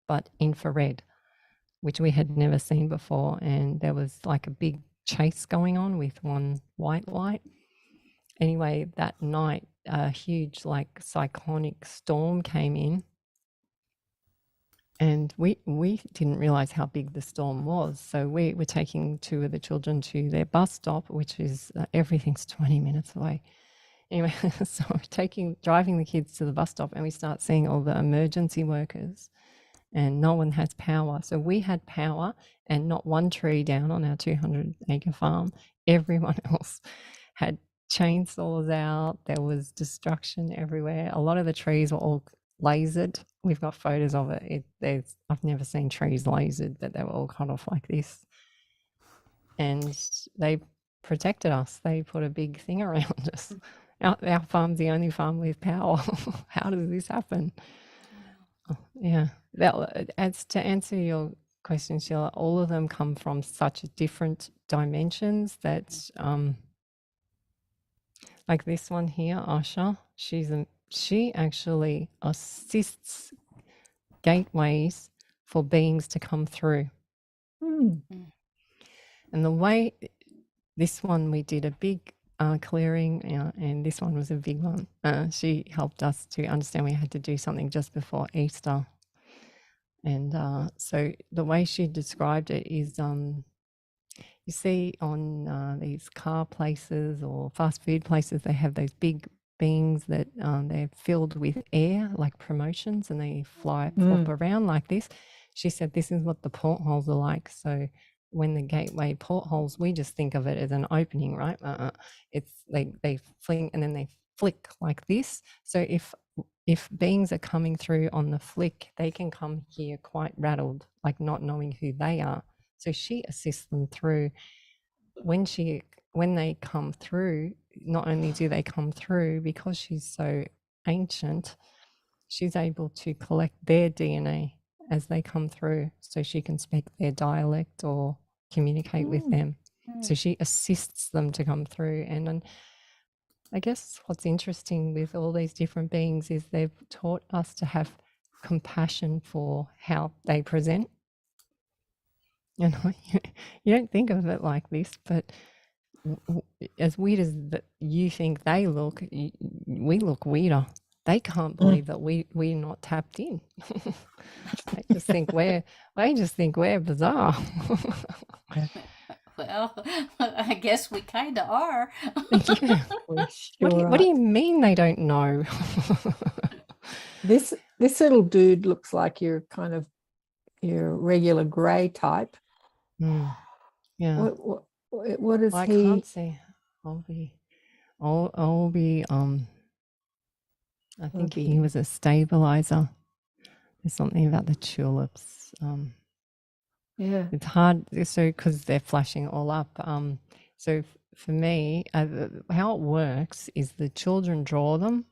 C: but infrared, which we had never seen before. And there was like a big chase going on with one white light. Anyway, that night, a huge like cyclonic storm came in. And we didn't realize how big the storm was. So we were taking two of the children to their bus stop, which is everything's 20 minutes away. Anyway, so we're driving the kids to the bus stop, and we start seeing all the emergency workers, and no one has power. So we had power, and not one tree down on our 200-acre farm. Everyone else had chainsaws out. There was destruction everywhere. A lot of the trees were all lasered. We've got photos of it. I've never seen trees lasered, but they were all cut off like this. And they protected us. They put a big thing around us. Our farm's the only farm with power. How does this happen? Yeah. As to answer your question, Sheila, all of them come from such different dimensions that, like this one here, Asha, she actually assists gateways for beings to come through. And the way this one, we did a big clearing, and this one was a big one. She helped us to understand we had to do something just before Easter. And so the way she described it is, you see on these car places or fast food places, they have those big beings that they're filled with air, like promotions, and they flop around like this. She said this is what the portholes are like. So when the gateway portholes, we just think of it as an opening, right? It's they fling and then they flick like this. So if beings are coming through on the flick, they can come here quite rattled, like not knowing who they are. So she assists them through. When they come through, not only do they come through, because she's so ancient, she's able to collect their DNA as they come through, so she can speak their dialect or communicate with them. So she assists them to come through. And I guess what's interesting with all these different beings is they've taught us to have compassion for how they present. You know, you don't think of it like this, but as weird as that you think they look, we look weirder. They can't believe that we're not tapped in. They just think we're bizarre.
A: Well, I guess we kind of are.
C: Yeah. What do you mean they don't know?
B: This little dude looks like your regular grey type.
C: Yeah.
B: What is
C: I
B: he?
C: can't see. I'll be I think he was a stabilizer. There's something about the tulips.
B: Yeah,
C: it's hard, so because they're flashing all up. So for me, how it works is the children draw them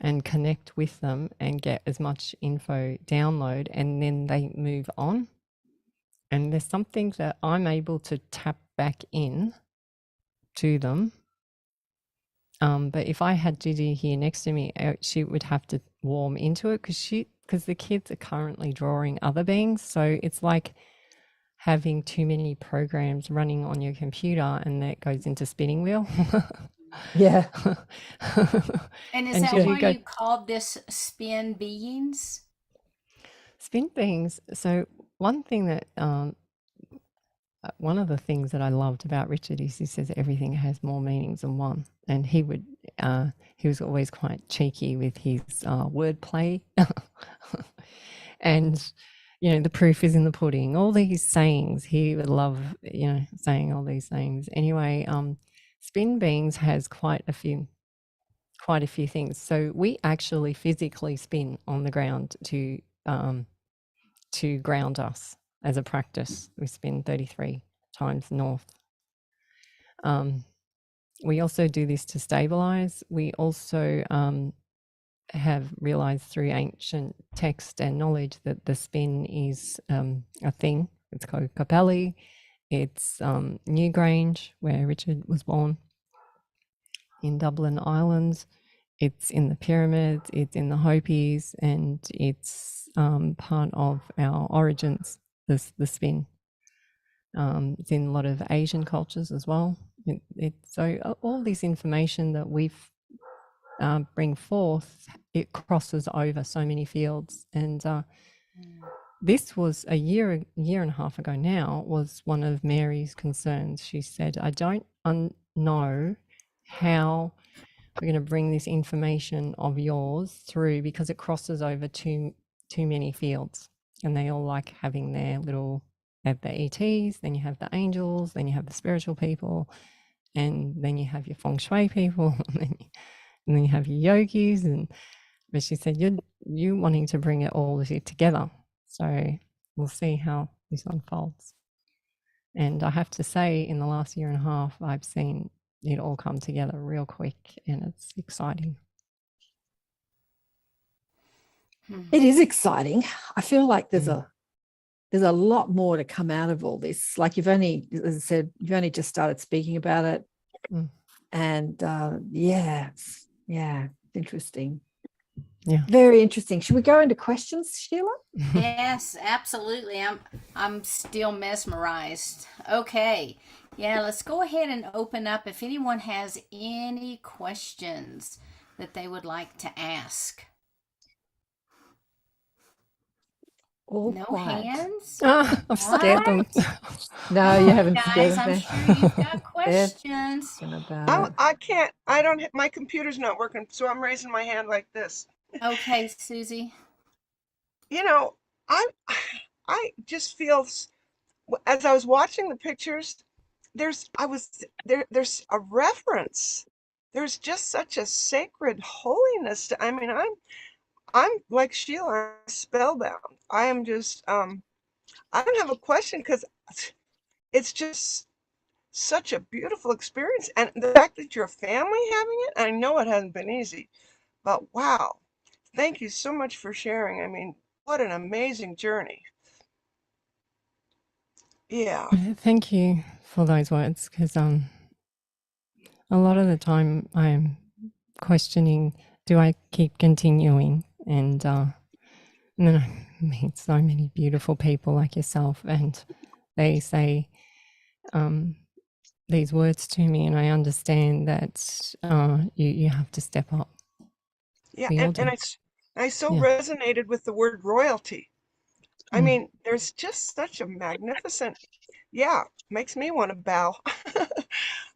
C: and connect with them and get as much info download, and then they move on. And there's something that I'm able to tap back in to them. But if I had Gigi here next to me, she would have to warm into it because the kids are currently drawing other beings. So it's like having too many programs running on your computer, and that goes into spinning wheel.
B: Yeah.
A: And is that why you called this spin beings?
C: Spin beings. So one thing that one of the things that I loved about Richard is he says everything has more meanings than one, and he was always quite cheeky with his wordplay, and the proof is in the pudding. All these sayings, he would love saying all these things. Anyway, spin beings has quite a few quite a few things. So we actually physically spin on the ground to ground us as a practice. We spin 33 times north. We also do this to stabilize. We also have realized through ancient text and knowledge that the spin is a thing. It's called Capelli. It's Newgrange, where Richard was born, in Dublin Islands. It's in the pyramids, it's in the Hopis, and it's part of our origins, the spin. It's in a lot of Asian cultures as well. So all this information that we've bring forth, it crosses over so many fields. And this was a year and a half ago now, was one of Mary's concerns. She said, I don't know how we're going to bring this information of yours through, because it crosses over too many fields, and they all like having their little, they have the ETs, then you have the angels, then you have the spiritual people, and then you have your feng shui people, and then you have your yogis. But she said, you're wanting to bring it all together. So we'll see how this unfolds. And I have to say, in the last year and a half, I've seen it all come together real quick, and it's exciting.
B: It is exciting. I feel like there's a lot more to come out of all this. Like you've only, as I said, you've only just started speaking about it. And it's interesting.
C: Yeah.
B: Very interesting. Should we go into questions, Sheila?
A: Yes, absolutely. I'm still mesmerized. Okay. Yeah, let's go ahead and open up if anyone has any questions that they would like to ask.
B: All
A: no
B: quiet.
A: hands?
C: I've scared them.
B: No, you haven't
A: Guys,
B: scared
A: I'm
B: them.
A: sure you've got questions.
D: I can't. I don't. My computer's not working, so I'm raising my hand like this.
A: Okay, Susie.
D: You know, I just feel, as I was watching the pictures, there's a reverence. There's just such a sacred holiness. I mean, I'm like Sheila, I'm spellbound. I am just I don't have a question, because it's just such a beautiful experience, and the fact that your family having it, I know it hasn't been easy, but wow, thank you so much for sharing. I mean, what an amazing journey. Yeah.
C: Thank you for those words, because a lot of the time I'm questioning, do I keep continuing? And then I meet so many beautiful people like yourself, and they say these words to me, and I understand that you have to step up.
D: Yeah, and I so resonated with the word royalty. I mean, there's just such a magnificent, makes me want to bow.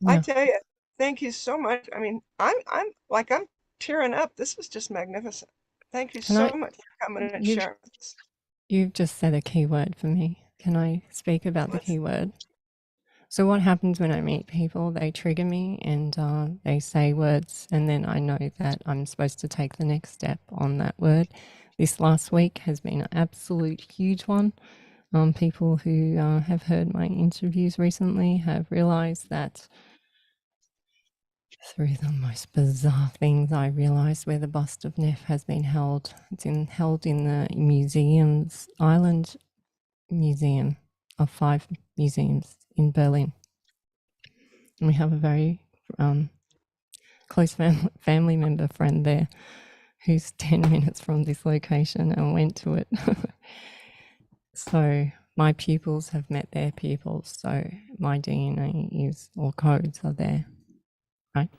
D: I tell you, thank you so much. I mean, I'm tearing up. This was just magnificent. Thank you so much for coming and sharing this.
C: You've just said a key word for me. Can I speak about the key word? So what happens when I meet people, they trigger me, and they say words, and then I know that I'm supposed to take the next step on that word. This last week has been an absolute huge one. People who have heard my interviews recently have realized that through the most bizarre things, I realized where the bust of Neff has been held. It's held in the museums, Island Museum of 5 museums in Berlin. And we have a very close family member friend there who's 10 minutes from this location and went to it. So my pupils have met their pupils, so my DNA is, or codes are there, right?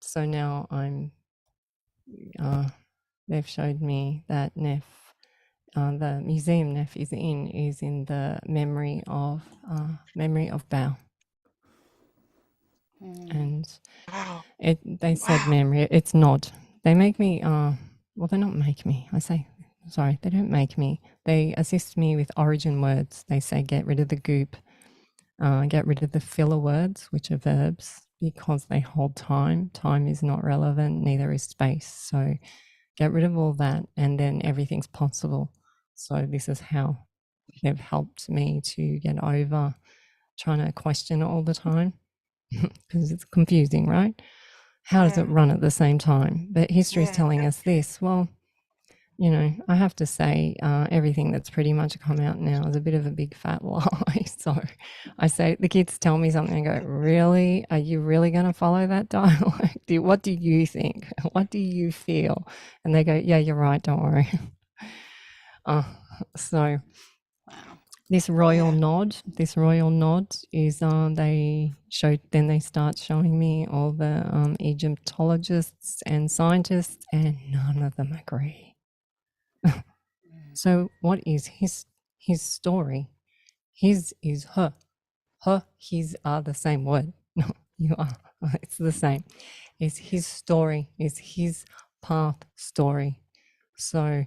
C: So now I'm, they've showed me that Neff, the museum Neff is in the memory of Bao. And they said memory, it's nod. They make me, well, they not make me, they don't make me. They assist me with origin words. They say get rid of the goop, get rid of the filler words, which are verbs, because they hold time. Time is not relevant, neither is space. So get rid of all that, and then everything's possible. So this is how they've helped me to get over trying to question it all the time, because it's confusing, right? How does it run at the same time? But history is telling us this. Well, you know, I have to say everything that's pretty much come out now is a bit of a big fat lie. So I say, the kids tell me something, I go, really? Are you really going to follow that dialogue? What do you think? What do you feel? And they go, yeah, you're right, don't worry. So this royal nod is they start showing me all the Egyptologists and scientists, and none of them agree. So what is his story? His is her. Her, his are the same word. No, you are. It's the same. It's his story. It's his path story. So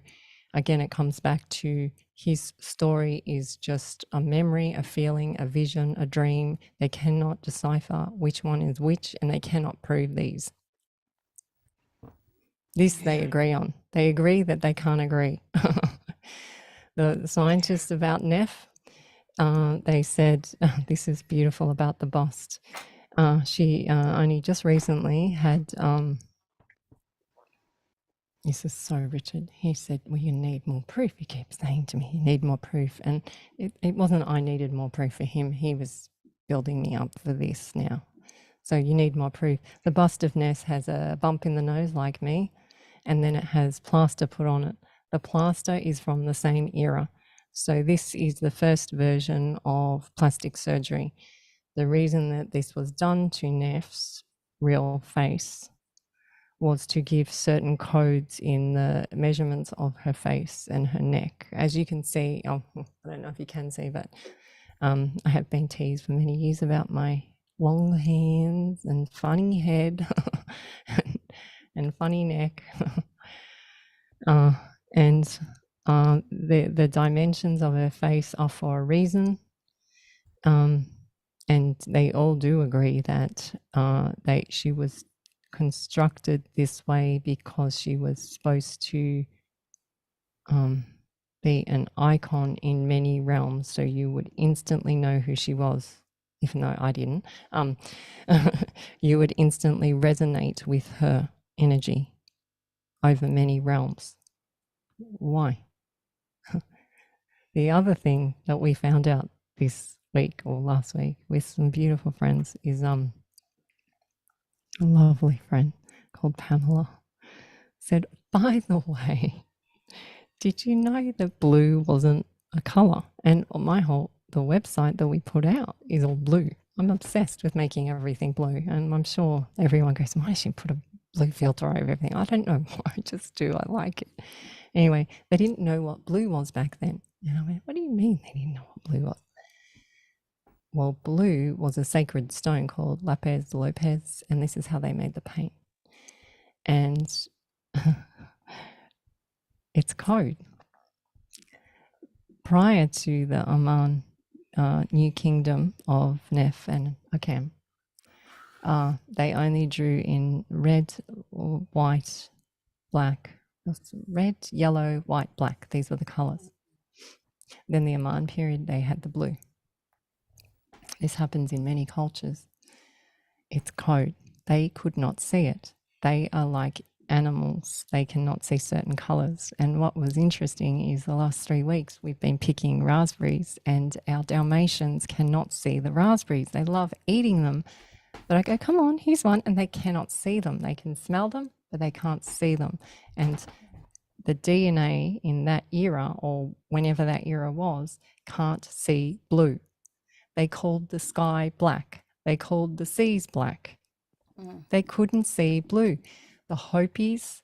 C: again, it comes back to his story is just a memory, a feeling, a vision, a dream. They cannot decipher which one is which, and they cannot prove these. This they agree on. They agree that they can't agree. The scientists about Neff, they said, this is beautiful about the bust. She only just recently had, this is so Richard, he said, well, you need more proof. He keeps saying to me, you need more proof. And it wasn't I needed more proof for him. He was building me up for this now. So you need more proof. The bust of Ness has a bump in the nose like me, and then it has plaster put on it. The plaster is from the same era. So this is the first version of plastic surgery. The reason that this was done to Neff's real face was to give certain codes in the measurements of her face and her neck. As you can see, I don't know if you can see, but I have been teased for many years about my long hands and funny head and funny neck. And the dimensions of her face are for a reason, and they all do agree that she was constructed this way because she was supposed to be an icon in many realms, so you would instantly know who she was. Even though I didn't, you would instantly resonate with her energy over many realms. Why? The other thing that we found out this week or last week with some beautiful friends is a lovely friend called Pamela said, by the way, did you know that blue wasn't a color? And the website that we put out is all blue. I'm obsessed with making everything blue, and I'm sure everyone goes, why does she put a blue filter over everything? I don't know why, I just do. I like it. Anyway, they didn't know what blue was back then. And I went, what do you mean they didn't know what blue was? Well, blue was a sacred stone called lapis lazuli, and this is how they made the paint. And it's code. Prior to the Aman New Kingdom of Neff and Akam, they only drew in red, white, black. Red, yellow, white, black. These were the colors. Then the Aman period, they had the blue. This happens in many cultures. It's code. They could not see it. They are like animals. They cannot see certain colors. And what was interesting is the last 3 weeks we've been picking raspberries, and our Dalmatians cannot see the raspberries. They love eating them. But I go, come on, here's one. And they cannot see them. They can smell them, but they can't see them. And the DNA in that era, or whenever that era was, can't see blue. They called the sky black. They called the seas black. They couldn't see blue. The Hopis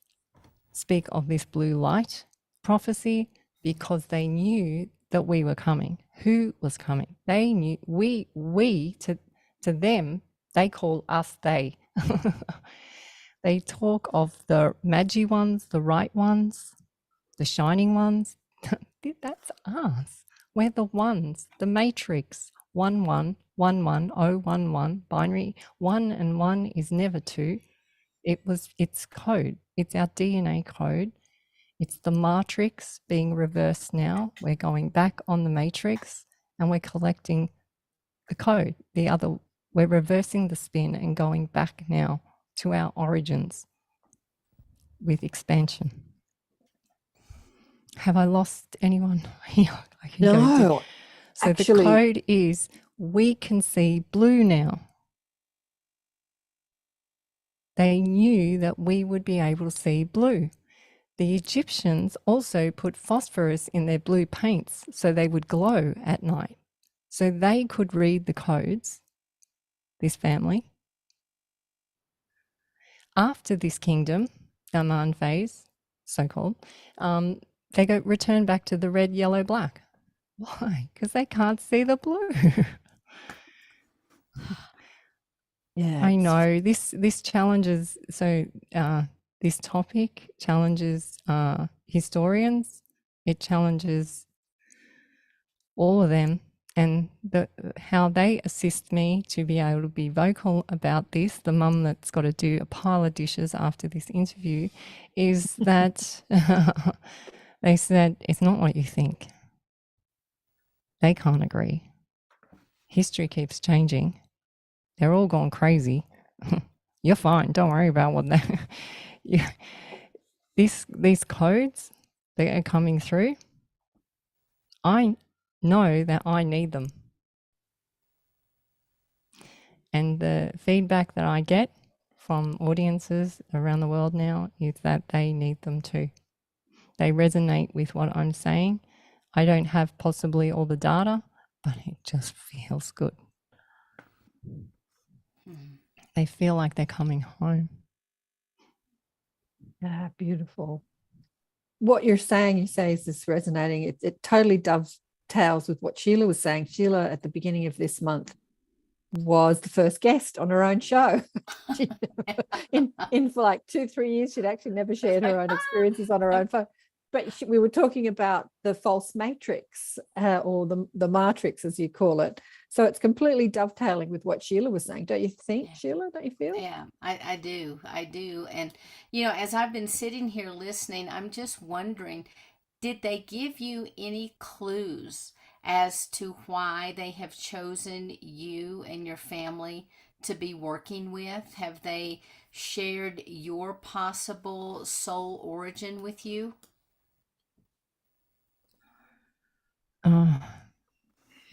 C: speak of this blue light prophecy because they knew that we were coming. Who was coming? They knew. We to them, they call us they. They talk of the magi ones, the right ones, the shining ones. That's us. We're the ones, the matrix. 1-1, 11011 binary. 1 and 1 is never 2. It's code. It's our DNA code. It's the matrix being reversed now. We're going back on the matrix and we're collecting the code. We're reversing the spin and going back now to our origins with expansion. Have I lost anyone here?
B: No,
C: so
B: actually,
C: the code is we can see blue now. They knew that we would be able to see blue. The Egyptians also put phosphorus in their blue paints so they would glow at night. So they could read the codes, this family. After this kingdom, the Aman phase, so-called, they return back to the red, yellow, black. Why? Because they can't see the blue.
B: yeah,
C: I know this challenges. So this topic challenges historians. It challenges all of them, and how they assist me to be able to be vocal about this. The mum that's got to do a pile of dishes after this interview is that they said it's not what you think. They can't agree. History keeps changing. They're all gone crazy. You're fine. Don't worry about what they. These codes that are coming through, I know that I need them. And the feedback that I get from audiences around the world now is that they need them too. They resonate with what I'm saying. I don't have possibly all the data, but it just feels good. They feel like they're coming home.
B: Yeah, beautiful. What you're saying, you say, is this resonating? It totally dovetails with what Sheila was saying. Sheila, at the beginning of this month, was the first guest on her own show. in for like 2-3 years, she'd actually never shared her own experiences on her own phone. But we were talking about the false matrix, or the matrix, as you call it. So it's completely dovetailing with what Sheila was saying. Don't you think, Sheila? Don't you feel?
A: Yeah, I do. I do. And, as I've been sitting here listening, I'm just wondering, did they give you any clues as to why they have chosen you and your family to be working with? Have they shared your possible soul origin with you?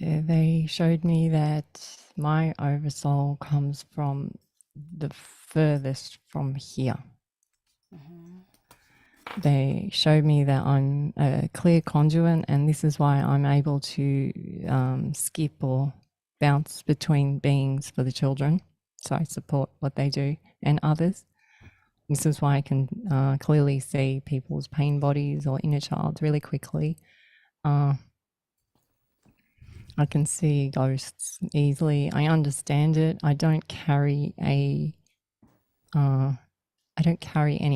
C: They showed me that my oversoul comes from the furthest from here. Mm-hmm. They showed me that I'm a clear conduit, and this is why I'm able to skip or bounce between beings for the children. So I support what they do and others. This is why I can clearly see people's pain bodies or inner child really quickly. I can see ghosts easily. I understand it. I don't carry any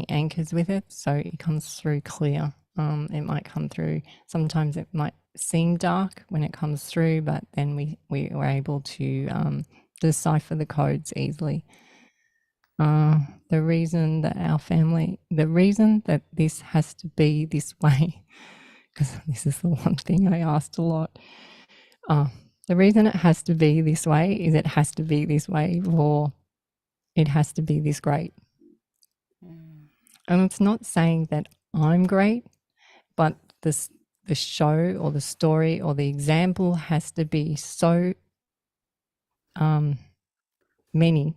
C: anchors with it, so it comes through clear. It might come through. Sometimes it might seem dark when it comes through, but then we were able to decipher the codes easily. The reason that this has to be this way, because this is the one thing I asked a lot. The reason it has to be this way is it has to be this way, or it has to be this great. And it's not saying that I'm great, but the show or the story or the example has to be so many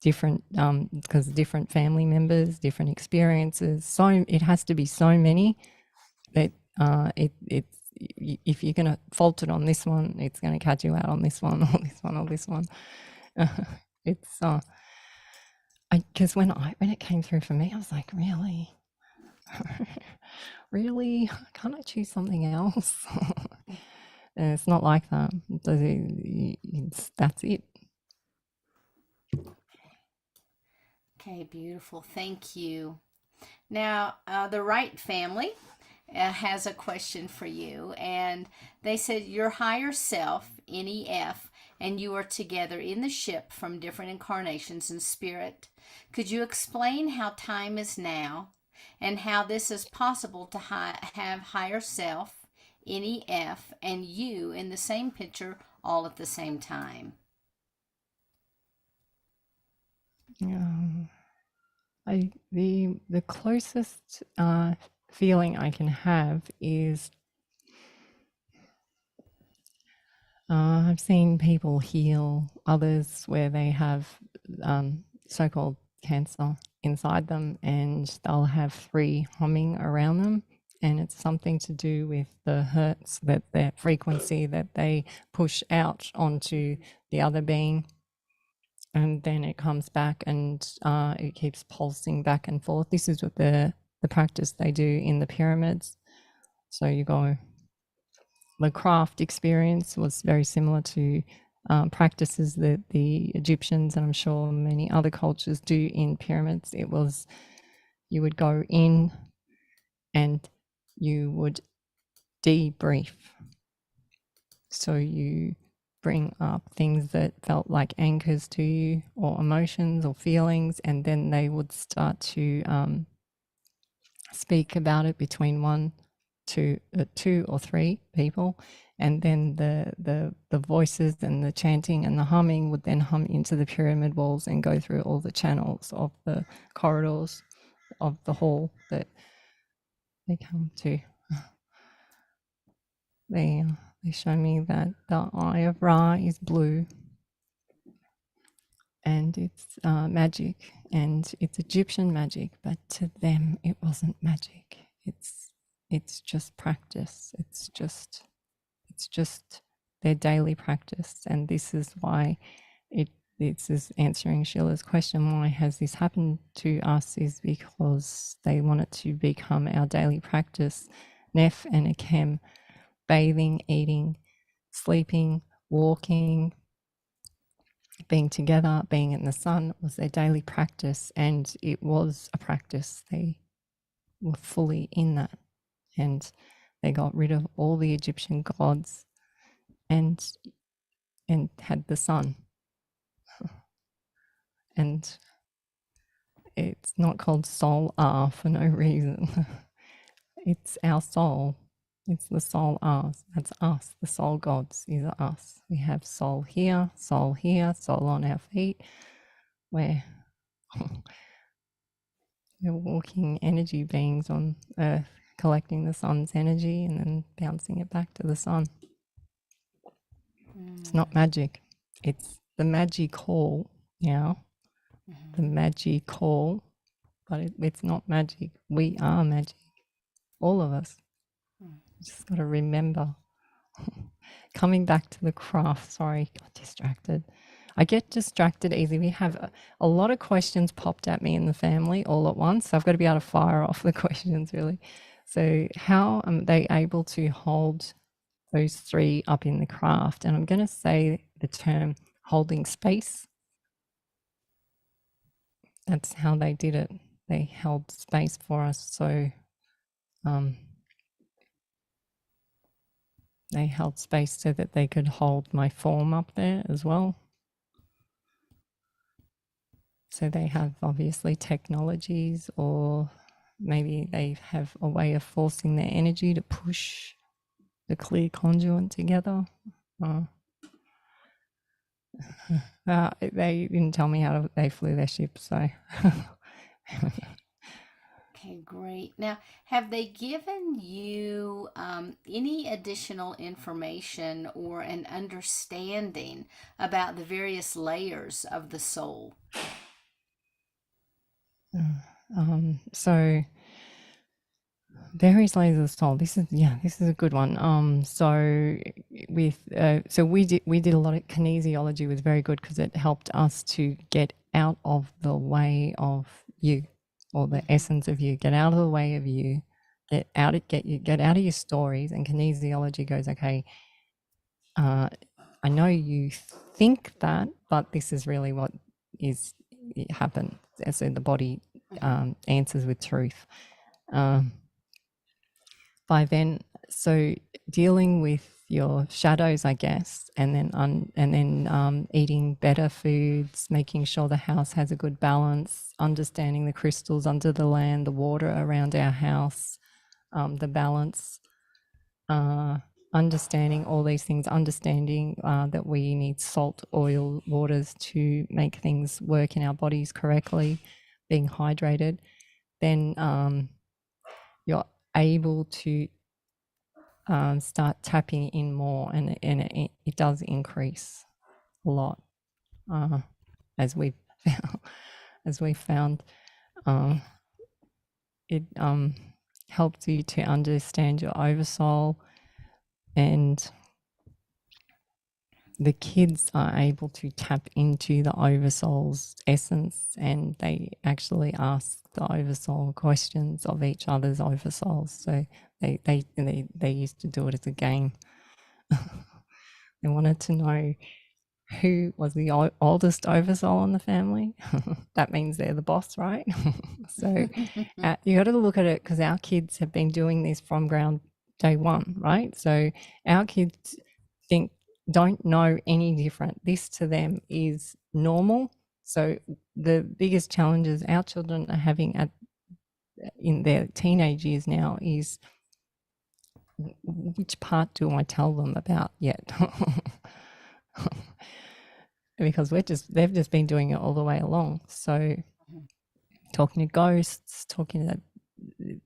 C: different, because different family members, different experiences. So it has to be so many that if you're going to fault it on this one, it's going to catch you out on this one or this one or this one. It's because when it came through for me, I was like, really, really, can't I choose something else? And it's not like that. That's it.
A: Okay, beautiful. Thank you. Now, the Wright family has a question for you, and they said your higher self, NEF, and you are together in the ship from different incarnations in spirit. Could you explain how time is now and how this is possible to have higher self, NEF, and you in the same picture all at the same time?
C: The closest feeling I can have is I've seen people heal others where they have so-called cancer inside them, and they'll have 3 humming around them, and it's something to do with the hertz, that their frequency that they push out onto the other being, and then it comes back and it keeps pulsing back and forth. This is what the practice they do in the pyramids. So you go, the craft experience was very similar to practices that the Egyptians, and I'm sure many other cultures, do in pyramids. It was, you would go in and you would debrief. So you bring up things that felt like anchors to you, or emotions or feelings, and then they would start to speak about it between 2 or 3 people, and then the voices and the chanting and the humming would then hum into the pyramid walls and go through all the channels of the corridors of the hall that they come to. They show me that the eye of Ra is blue, and it's magic, and it's Egyptian magic, but to them it wasn't magic. It's just practice. It's just their daily practice, and this is why this is answering Sheila's question. Why has this happened to us? Is because they want it to become our daily practice. Nef and Akem, bathing, eating, sleeping, walking, being together, being in the sun was their daily practice, and it was a practice. They were fully in that, and they got rid of all the Egyptian gods and had the sun. And it's not called soul R for no reason. It's our soul. It's the soul R's. That's us. The soul gods is us. We have soul here, soul on our feet. We're walking energy beings on earth, collecting the sun's energy and then bouncing it back to the sun. It's not magic. It's the magical now. The magical, but it's not magic. We are magic. All of us. Just got to remember. Coming back to the craft, sorry, got distracted. I get distracted easily. We have a lot of questions popped at me in the family all at once. So I've got to be able to fire off the questions, really. So how are they able to hold those 3 up in the craft? And I'm going to say the term holding space. That's how they did it. They held space for us. So they held space so that they could hold my form up there as well. So they have obviously technologies, or maybe they have a way of forcing their energy to push the clear conduit together. They didn't tell me how they flew their ship, so.
A: Okay, great. Now, have they given you any additional information or an understanding about the various layers of the soul?
C: So various layers of the soul. This is a good one. So we did a lot of kinesiology. Was very good because it helped us to get out of the way of you, or the essence of you. Get out of the way of you. Get out of your stories. And kinesiology goes, okay, I know you think that, but this is really what is happened. So the body answers with truth. By then, so dealing with your shadows, I guess, and then eating better foods, making sure the house has a good balance, understanding the crystals under the land, the water around our house, the balance, understanding all these things, understanding that we need salt, oil, waters to make things work in our bodies correctly, being hydrated, then you're able to start tapping in more, and it does increase a lot, as we found. It helps you to understand your oversoul, and the kids are able to tap into the oversoul's essence, and they actually ask the oversoul questions of each other's oversouls. So they used to do it as a game. They wanted to know who was the oldest oversoul in the family. That means they're the boss, right? So you got to look at it, because our kids have been doing this from ground day one, right? So our kids don't know any different. This to them is normal. So the biggest challenges our children are having in their teenage years now is, which part do I tell them about yet? Because they've just been doing it all the way along. So talking to ghosts, talking to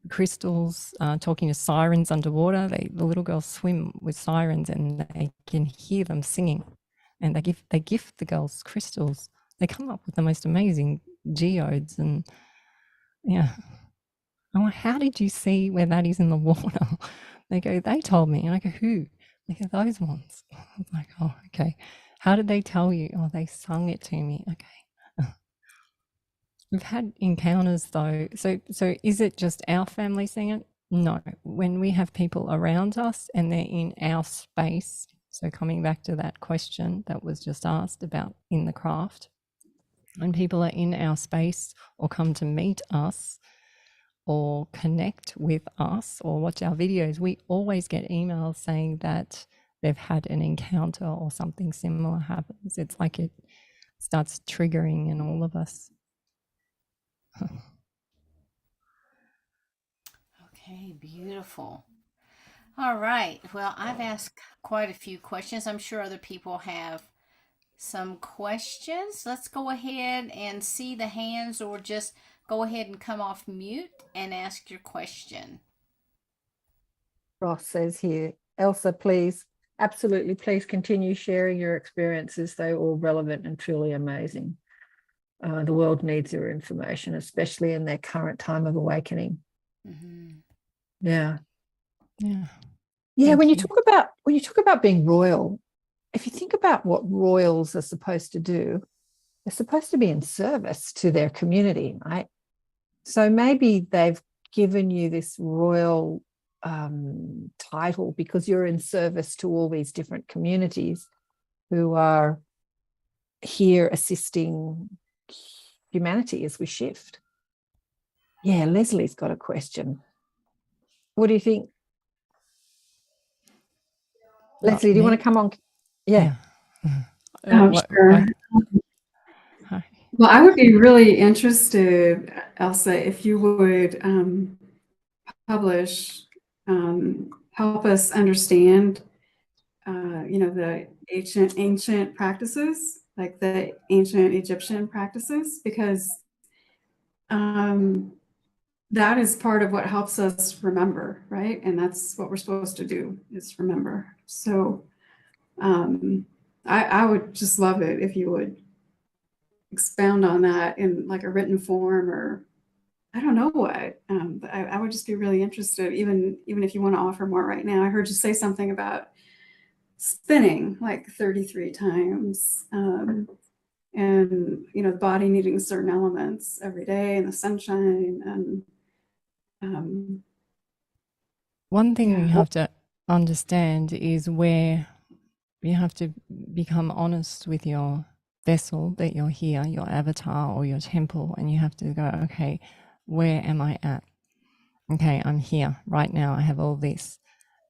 C: crystals, talking to sirens underwater. The little girls swim with sirens, and they can hear them singing, and they gift the girls crystals. They come up with the most amazing geodes, and yeah. I'm like, how did you see where that is in the water? They go, they told me. And I go, who? They go, those ones. I'm like, oh, okay. How did they tell you? Oh, they sung it to me. Okay. We've had encounters though. So is it just our family seeing it? No. When we have people around us and they're in our space, so coming back to that question that was just asked about in the craft, when people are in our space or come to meet us or connect with us or watch our videos, we always get emails saying that they've had an encounter or something similar happens. It's like it starts triggering in all of us.
A: Okay, beautiful. All right. Well, I've asked quite a few questions. I'm sure other people have some questions. Let's go ahead and see the hands, or just go ahead and come off mute and ask your question.
B: Ross says here, Elsa, please, absolutely, please continue sharing your experiences. They're all relevant and truly amazing. The world needs your information, especially in their current time of awakening.
A: Mm-hmm.
B: Yeah.
C: Thank
B: when
C: you.
B: you talk about being royal, if you think about what royals are supposed to do, they're supposed to be in service to their community, right? So maybe they've given you this royal title because you're in service to all these different communities who are here assisting humanity as we shift. Yeah, Leslie's got a question. What do you think? Leslie, do you want to come on? Yeah.
E: Sure.
C: Hi.
E: Well, I would be really interested, Elsa, if you would publish, help us understand, the ancient practices, like the ancient Egyptian practices, because that is part of what helps us remember, right? And that's what we're supposed to do, is remember. So I would just love it if you would expound on that in like a written form, or I don't know what. I would just be really interested, even if you want to offer more right now. I heard you say something about spinning like 33 times, and the body needing certain elements every day, and the sunshine, and
C: one thing you have to understand is where you have to become honest with your vessel that you're here, your avatar or your temple, and you have to go, okay, where am I at? Okay, I'm here right now. I have all this.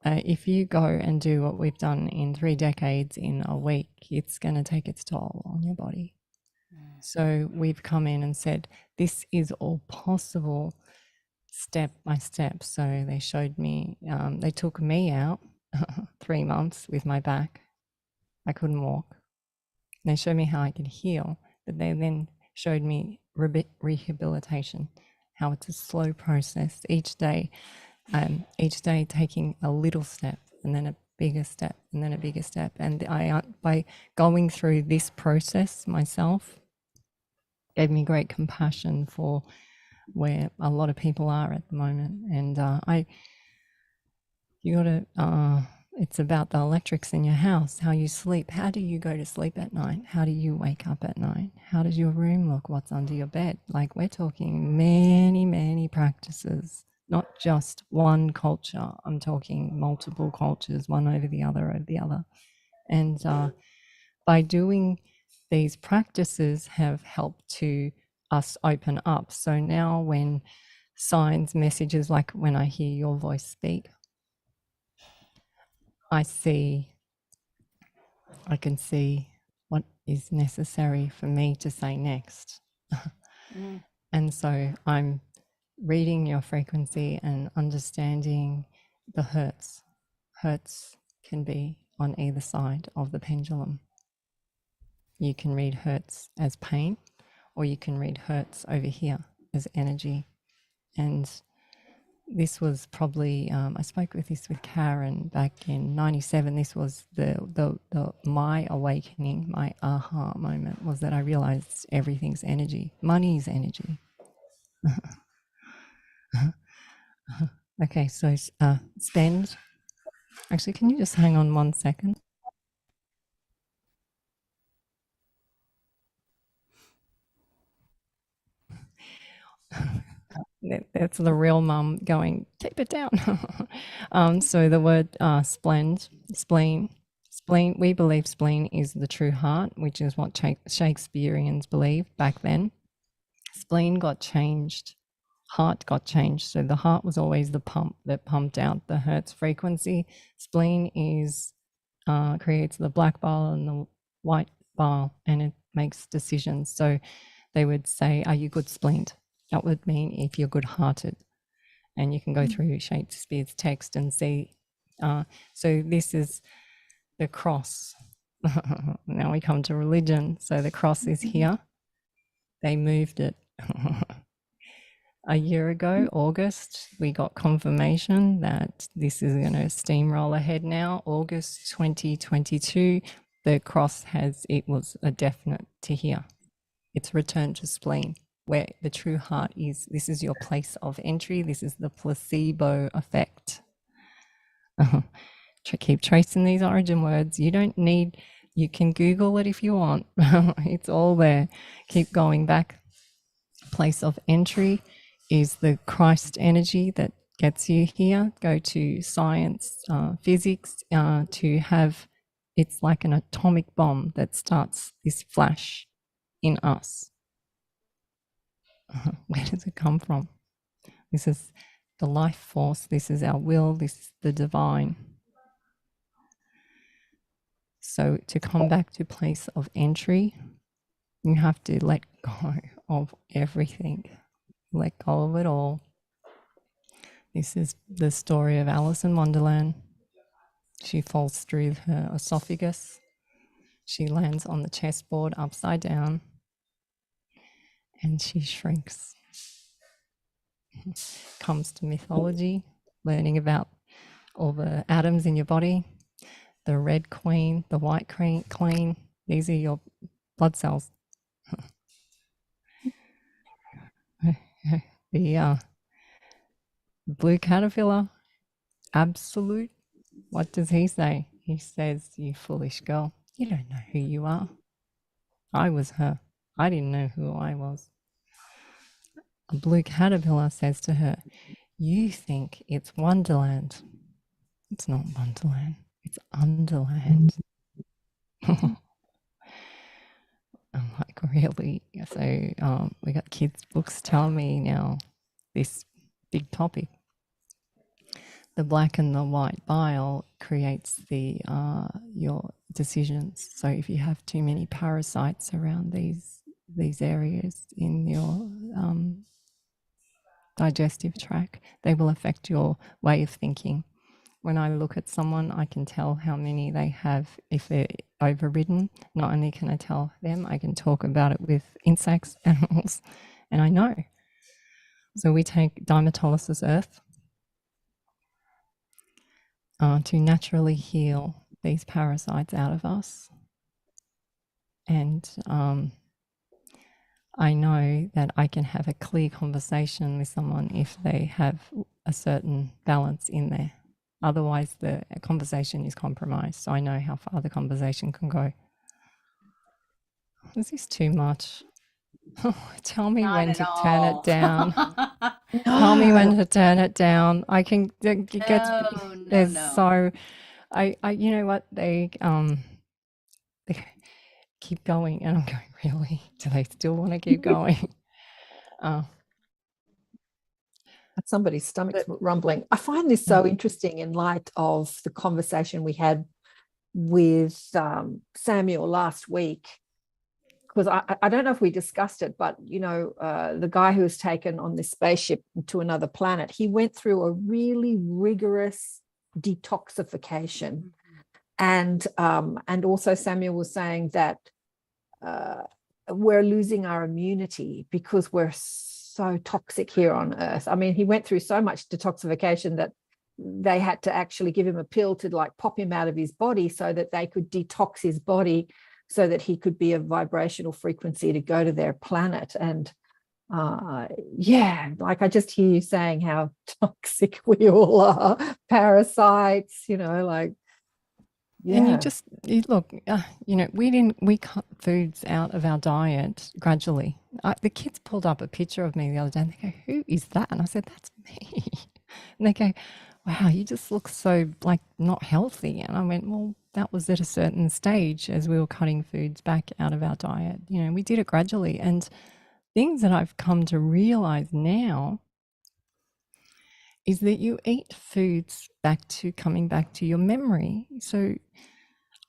C: if you go and do what we've done in 3 decades in a week, it's going to take its toll on your body. So we've come in and said, this is all possible step by step. So they showed me, they took me out 3 months with my back. I couldn't walk. They showed me how I could heal, but they then showed me rehabilitation, how it's a slow process each day taking a little step and then a bigger step and then a bigger step. And by going through this process myself, gave me great compassion for where a lot of people are at the moment. And it's about the electrics in your house, how you sleep. How do you go to sleep at night? How do you wake up at night? How does your room look? What's under your bed? Like, we're talking many, many practices, not just one culture. I'm talking multiple cultures, one over the other. And by doing these practices have helped to us open up. So now when signs, messages, like when I hear your voice speak, I can see what is necessary for me to say next. And so I'm reading your frequency and understanding the hertz. Hertz can be on either side of the pendulum. You can read hertz as pain, or you can read hertz over here as energy. And this was probably, I spoke with Karen back in 97. This was my awakening, my aha moment, was that I realized everything's energy. Money is energy. Okay, so spend. Actually, can you just hang on 1 second? That's the real mum going, keep it down. So the word spleen, we believe spleen is the true heart, which is what Shakespeareans believed back then. Spleen got changed, heart got changed. So the heart was always the pump that pumped out the hertz frequency. Spleen creates the black bile and the white bile, and it makes decisions. So they would say, are you good spleened? That would mean if you're good-hearted. And you can go through Shakespeare's text and see. So this is the cross. Now we come to religion. So the cross is here. They moved it. A year ago, August, we got confirmation that this is going to steamroll ahead now. August 2022, the cross it was a definite to here. It's returned to spleen, where the true heart is. This is your place of entry. This is the placebo effect. Keep tracing these origin words. You can Google it if you want. It's all there. Keep going back. Place of entry is the Christ energy that gets you here. Go to science, physics, it's like an atomic bomb that starts this flash in us. Where does it come from? This is the life force. This is our will. This is the divine. So to come back to place of entry, you have to let go of everything. Let go of it all. This is the story of Alice in Wonderland. She falls through her esophagus. She lands on the chessboard upside down, and she shrinks. Comes to mythology, learning about all the atoms in your body, the red queen, the white queen. These are your blood cells. The blue caterpillar, absolute. What does he say? He says, you foolish girl, you don't know who you are. I was her. I didn't know who I was. A blue caterpillar says to her, you think it's Wonderland. It's not Wonderland. It's Underland. I'm like, really? So we got kids' books telling me now this big topic. the black and the white bile creates the your decisions. So if you have too many parasites around these areas in your digestive tract, they will affect your way of thinking. When I look at someone, I can tell how many they have if they're overridden. Not only can I tell them, I can talk about it with insects, animals, and I know. So we take dimetolysis earth to naturally heal these parasites out of us. And I know that I can have a clear conversation with someone if they have a certain balance in there. Otherwise, the conversation is compromised. So I know how far the conversation can go. Is this too much? Tell me
A: Not
C: when
A: at
C: to turn it
A: all.
C: down.
B: No.
C: Tell me when to turn it down. I can get there's
A: No.
C: so I you know what they keep going and I'm going, really? Do they still want to keep going?
B: Somebody's stomach's rumbling. I find this so interesting in light of the conversation we had with Samuel last week, because I don't know if we discussed it, but you know, the guy who was taken on this spaceship to another planet, he went through a really rigorous detoxification, and also Samuel was saying that we're losing our immunity because we're so toxic here on Earth. I mean, he went through so much detoxification that they had to actually give him a pill to like pop him out of his body so that they could detox his body so that he could be a vibrational frequency to go to their planet. And yeah, like I just hear you saying how toxic we all are, parasites, you know, like, yeah.
C: And you look, you know, we cut foods out of our diet gradually. The kids pulled up a picture of me the other day and they go, "Who is that?" And I said, "That's me." And they go, "Wow, you just look so like not healthy." And I went, "Well, that was at a certain stage as we were cutting foods back out of our diet. You know, we did it gradually." And things that I've come to realize now is that you eat foods coming back to your memory. So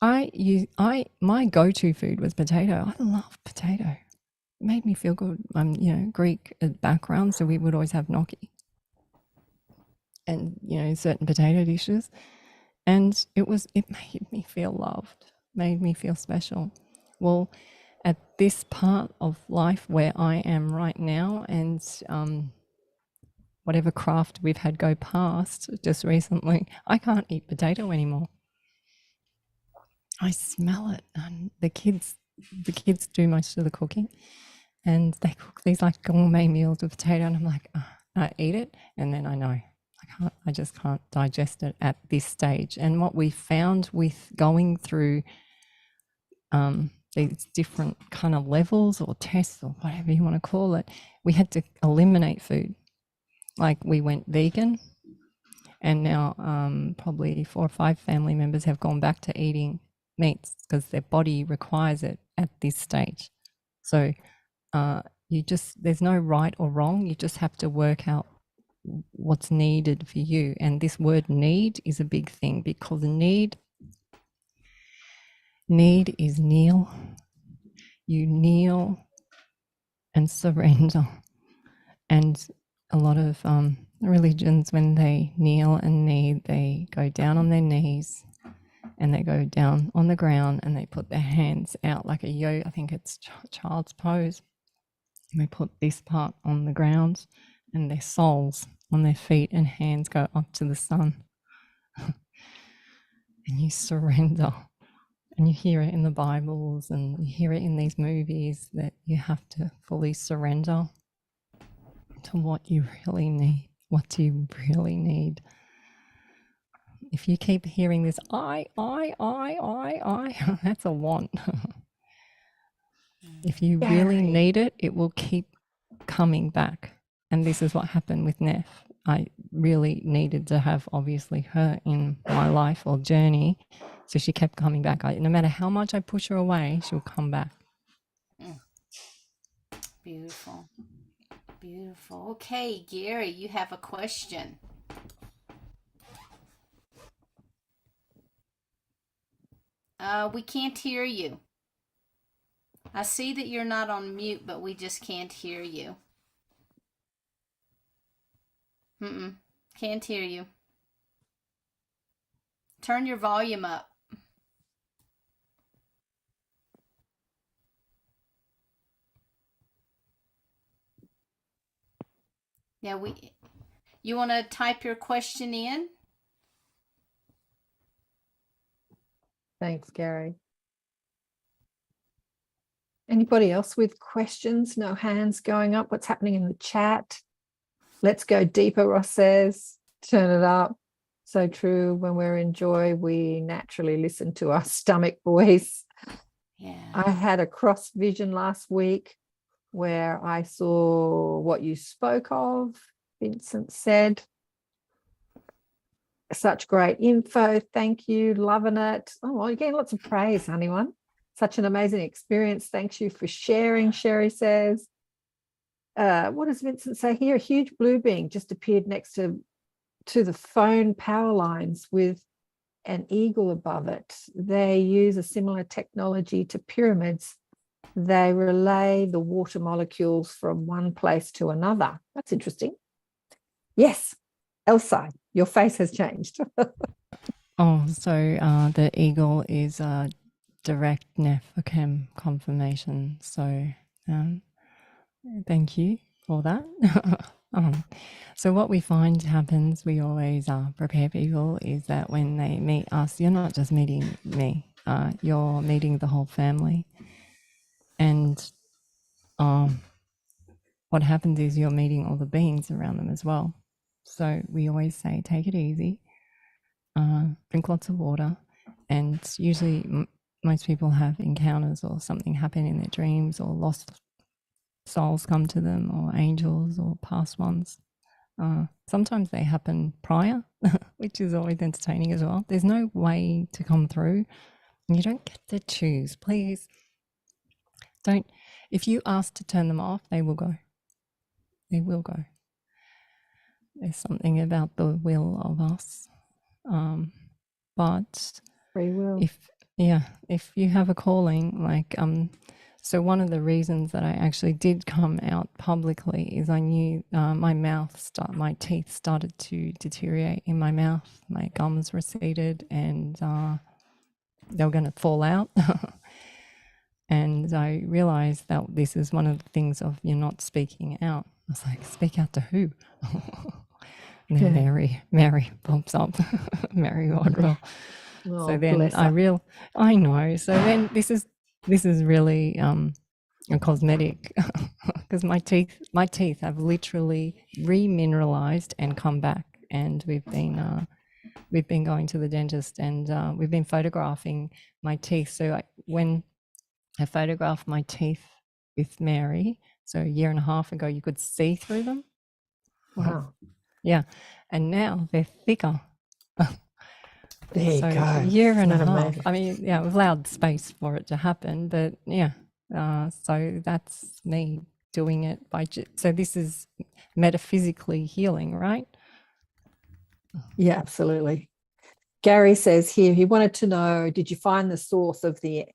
C: my go-to food was potato. I love potato. It made me feel good. I'm, you know, Greek background, so we would always have gnocchi and, you know, certain potato dishes. And it made me feel loved, made me feel special. Well, at this part of life where I am right now, and whatever craft we've had go past just recently, I can't eat potato anymore. I smell it, and the kids do most of the cooking, and they cook these like gourmet meals with potato, and I'm like, I eat it, and then I know I just can't digest it at this stage. And what we found with going through these different kind of levels or tests or whatever you want to call it, we had to eliminate food. Like we went vegan, and now probably 4 or 5 family members have gone back to eating meats because their body requires it at this stage. So there's no right or wrong. You just have to work out what's needed for you. And this word need is a big thing, because need is kneel. You kneel and surrender. And a lot of religions, when they kneel and need, they go down on their knees and they go down on the ground and they put their hands out like a yoga. I think it's child's pose. And they put this part on the ground and their soles on their feet, and hands go up to the sun. And you surrender. And you hear it in the Bibles and you hear it in these movies, that you have to fully surrender to what you really need. What do you really need? If you keep hearing this, I, that's a want. If you really need it, it will keep coming back. And this is what happened with Neff. I really needed to have, obviously, her in my life or journey. So she kept coming back. No matter how much I push her away, she'll come back.
A: Beautiful. Beautiful. Okay, Gary, you have a question. We can't hear you. I see that you're not on mute, but we just can't hear you. Can't hear you. Turn your volume up. Yeah, you want to type your question in?
B: Thanks, Gary. Anybody else with questions? No hands going up. What's happening in the chat? Let's go deeper, Ross says. Turn it up. So true. When we're in joy, we naturally listen to our stomach voice.
A: Yeah.
B: I had a cross vision last week where I saw what you spoke of, Vincent said. Such great info. Thank you. Loving it. Oh, well, you're getting lots of praise, honey one. Such an amazing experience. Thanks you for sharing, Sherry says. What does Vincent say here? A huge blue being just appeared next to the phone power lines with an eagle above it. They use a similar technology to pyramids. They relay the water molecules from one place to another. That's interesting. Yes, Elsa, your face has changed.
C: Oh, so the eagle is a direct Nephilim confirmation. So thank you for that. So what we find happens, we always prepare people, is that when they meet us, you're not just meeting me, you're meeting the whole family. And what happens is you're meeting all the beings around them as well. So we always say, take it easy, drink lots of water, and usually most people have encounters or something happen in their dreams, or lost souls come to them, or angels or past ones. Sometimes they happen prior, which is always entertaining as well. There's no way to come through. You don't get to choose. Please don't. If you ask to turn them off, they will go. They will go. There's something about the will of us. But
B: Free will.
C: if you have a calling, like so one of the reasons that I actually did come out publicly is I knew my teeth started to deteriorate in my mouth. My gums receded and they were going to fall out. And I realized that this is one of the things of you're not speaking out. I was like, speak out to who? And then Mary pops up, Mary Rodwell.
B: Oh,
C: so then I know. So then this is really a cosmetic, because my teeth have literally remineralized and come back, and we've been going to the dentist, and we've been photographing my teeth. So when I photographed my teeth with Mary, so a year and a half ago, you could see through them.
B: Wow.
C: Yeah, and now they're thicker.
B: There you
C: so
B: go.
C: A year and a half.
B: Amazing?
C: I mean, yeah, we've allowed space for it to happen, but yeah. So that's me doing it so this is metaphysically healing, right?
B: Yeah, absolutely. Gary says here, he wanted to know, did you find the source of the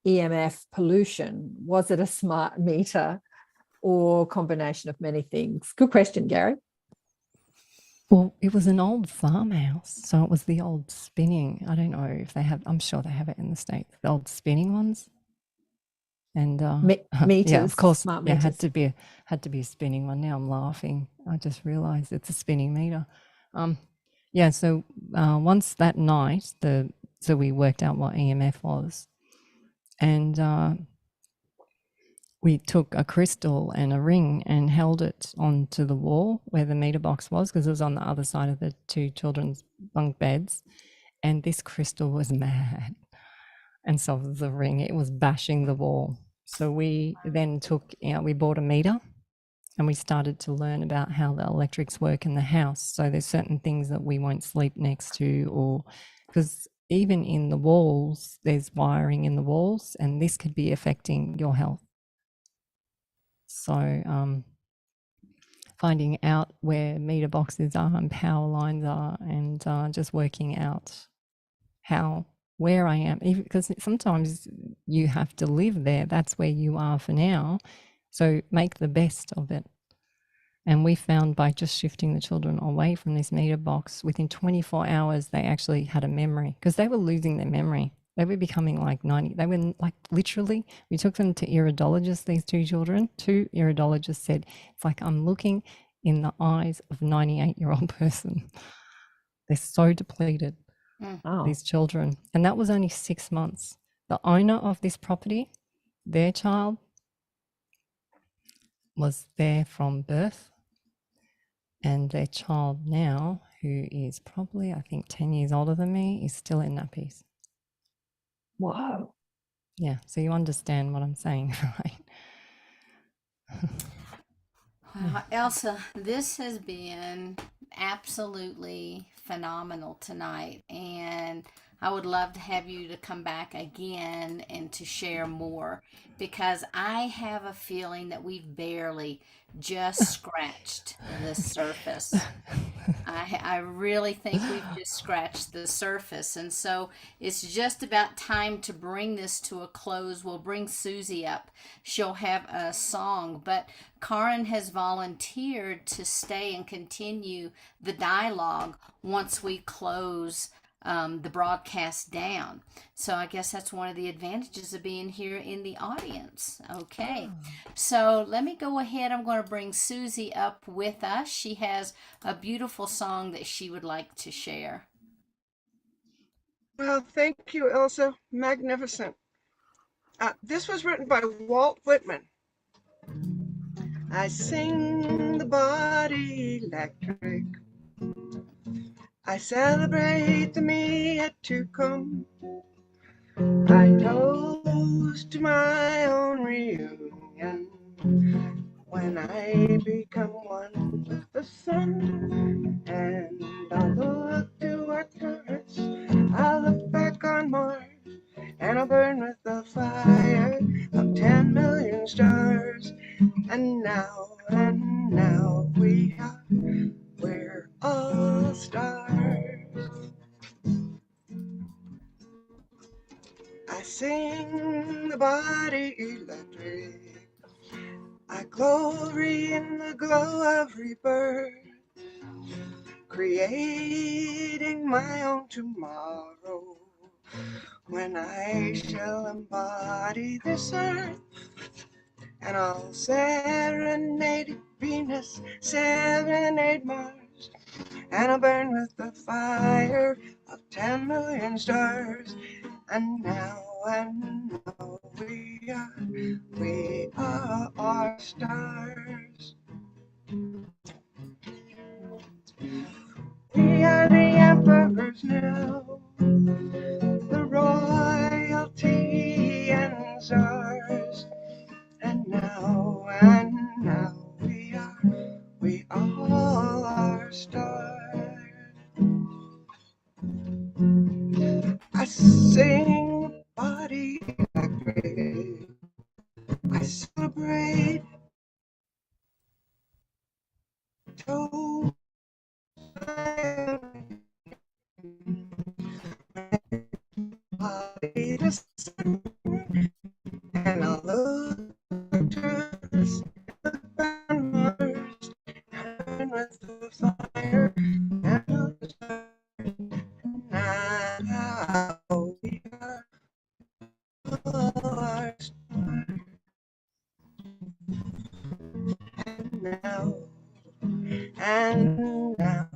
B: EMF pollution? Was it a smart meter or combination of many things? Good question, Gary.
C: Well, it was an old farmhouse, so it was the old spinning. I don't know if they have, I'm sure they have it in the States, the old spinning ones. And
B: meters,
C: yeah, of course,
B: smart
C: yeah,
B: meters.
C: had to be a spinning one. Now I'm laughing. I just realized it's a spinning meter. Yeah, so once that night, so we worked out what EMF was, and we took a crystal and a ring and held it onto the wall where the meter box was, because it was on the other side of the two children's bunk beds, and this crystal was mad, and so was the ring. It was bashing the wall. So we then we bought a meter, and we started to learn about how the electrics work in the house. So there's certain things that we won't sleep next to, or because even in the walls, there's wiring in the walls, and this could be affecting your health. So finding out where meter boxes are and power lines are, and just working out where I am, even because sometimes you have to live there. That's where you are for now. So make the best of it. And we found by just shifting the children away from this meter box, within 24 hours, they actually had a memory, because they were losing their memory. They were becoming like 90. They were like, literally, we took them to iridologists, these two children. Two iridologists said, it's like I'm looking in the eyes of a 98-year-old person. They're so depleted, these children. And that was only 6 months. The owner of this property, their child was there from birth. And their child now, who is probably, I think, 10 years older than me, is still in nappies.
B: Wow.
C: Yeah, so you understand what I'm saying, right?
A: Wow, Elsa, this has been absolutely phenomenal tonight, and I would love to have you to come back again and to share more, because I have a feeling that we've barely just scratched the surface. I really think we've just scratched the surface. And so it's just about time to bring this to a close. We'll bring Susie up. She'll have a song. But Karen has volunteered to stay and continue the dialogue once we close the broadcast down. So I guess that's one of the advantages of being here in the audience. Okay. So let me go ahead. I'm going to bring Susie up with us. She has a beautiful song that she would like to share.
D: Well, thank you, Elsa. Magnificent. This was written by Walt Whitman. I sing the body electric. I celebrate the me yet to come. I toast to my own reunion when I become one with the sun. And I'll look to our turrets, I'll look back on Mars, and I'll burn with the fire of 10 million stars. And now we're all stars. I sing the body electric. I glory in the glow of rebirth, creating my own tomorrow when I shall embody this earth. And I'll serenade Venus, serenade Mars, and I'll burn with the fire of 10 million stars. And now we are stars. We are the emperors now, the royalty and czars. And now we all are stars. I sing body electric. I celebrate to body the sun, and I'll look to the Mars, and with the fire and the stars. Now we are all stars. And now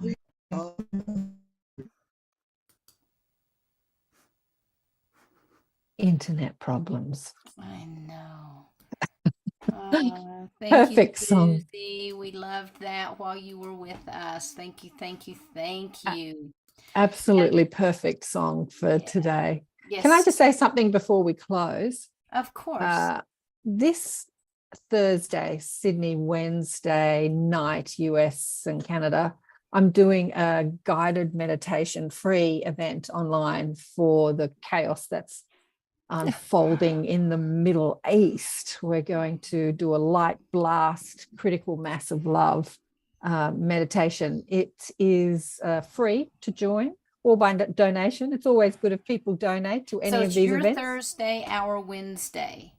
D: we all.
B: Internet problems.
A: I know. Thank
B: Perfect
A: you,
B: song.
A: Susie. We loved that while you were with us. Thank you, thank you, thank you.
B: Absolutely perfect song for today.
A: Yes.
B: Can I just say something before we close?
A: Of course.
B: This Thursday, Sydney, Wednesday night, US and Canada, I'm doing a guided meditation free event online for the chaos that's unfolding in the Middle East. We're going to do a light blast, critical mass of love meditation. It is free to join. or by donation. It's always good if people donate to any of these events. So
A: it's your Thursday, our Wednesday.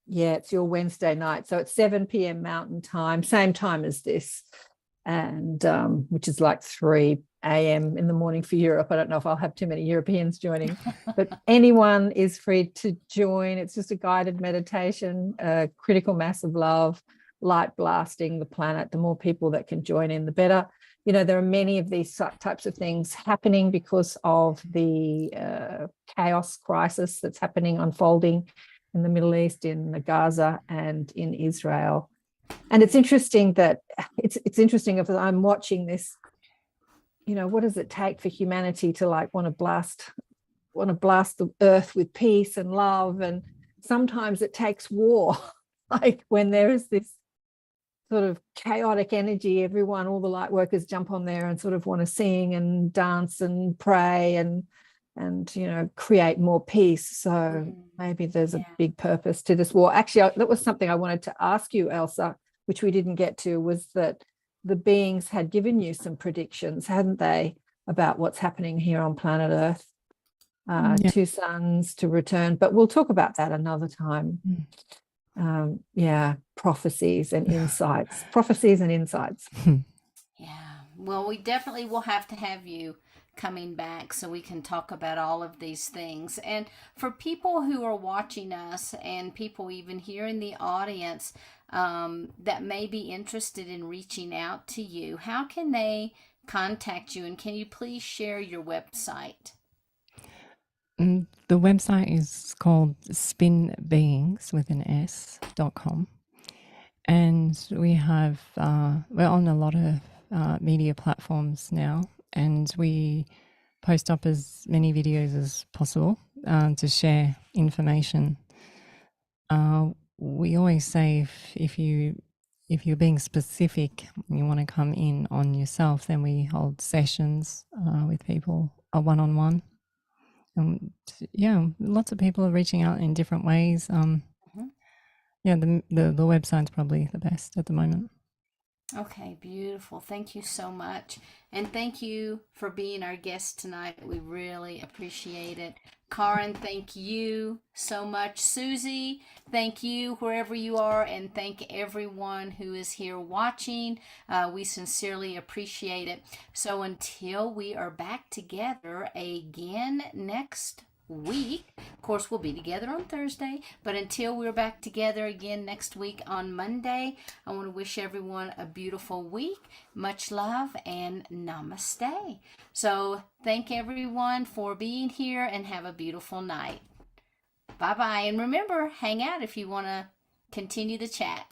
B: Yeah, it's your Wednesday night. So it's 7 p.m. Mountain Time, same time as this, and which is like 3 a.m. in the morning for Europe. I don't know if I'll have too many Europeans joining, but anyone is free to join. It's just a guided meditation, a critical mass of love, light blasting the planet. The more people that can join in, the better. You know, there are many of these types of things happening because of the chaos crisis that's happening, unfolding in the Middle East, in Gaza and in Israel. And it's interesting that it's interesting if I'm watching this, you know, what does it take for humanity to like want to blast the earth with peace and love? And sometimes it takes war, like when there is this sort of chaotic energy, everyone, all the light workers jump on there and sort of want to sing and dance and pray and you know, create more peace. So maybe there's a big purpose to this war. Actually, that was something I wanted to ask you, Elsa, which we didn't get to, was that the beings had given you some predictions, hadn't they, about what's happening here on planet Earth? 2 suns to return, but we'll talk about that another time. Prophecies and insights.
A: Well, we definitely will have to have you coming back so we can talk about all of these things. And for people who are watching us and people even here in the audience that may be interested in reaching out to you, how can they contact you? And can you please share your website?
C: The website is called spinbeings.com, and we have we're on a lot of media platforms now, and we post up as many videos as possible to share information. We always say if you're being specific and you want to come in on yourself, then we hold sessions with people, a one-on-one. Lots of people are reaching out in different ways. The website's probably the best at the moment.
A: Okay, beautiful. Thank you so much. And thank you for being our guest tonight. We really appreciate it. Karen, thank you so much. Susie, thank you wherever you are, and thank everyone who is here watching. We sincerely appreciate it. So until we are back together again next week, of course we'll be together on Thursday, but until we're back together again next week on Monday, I want to wish everyone a beautiful week, much love, and namaste. So thank everyone for being here and have a beautiful night. Bye bye, and remember, hang out if you want to continue the chat.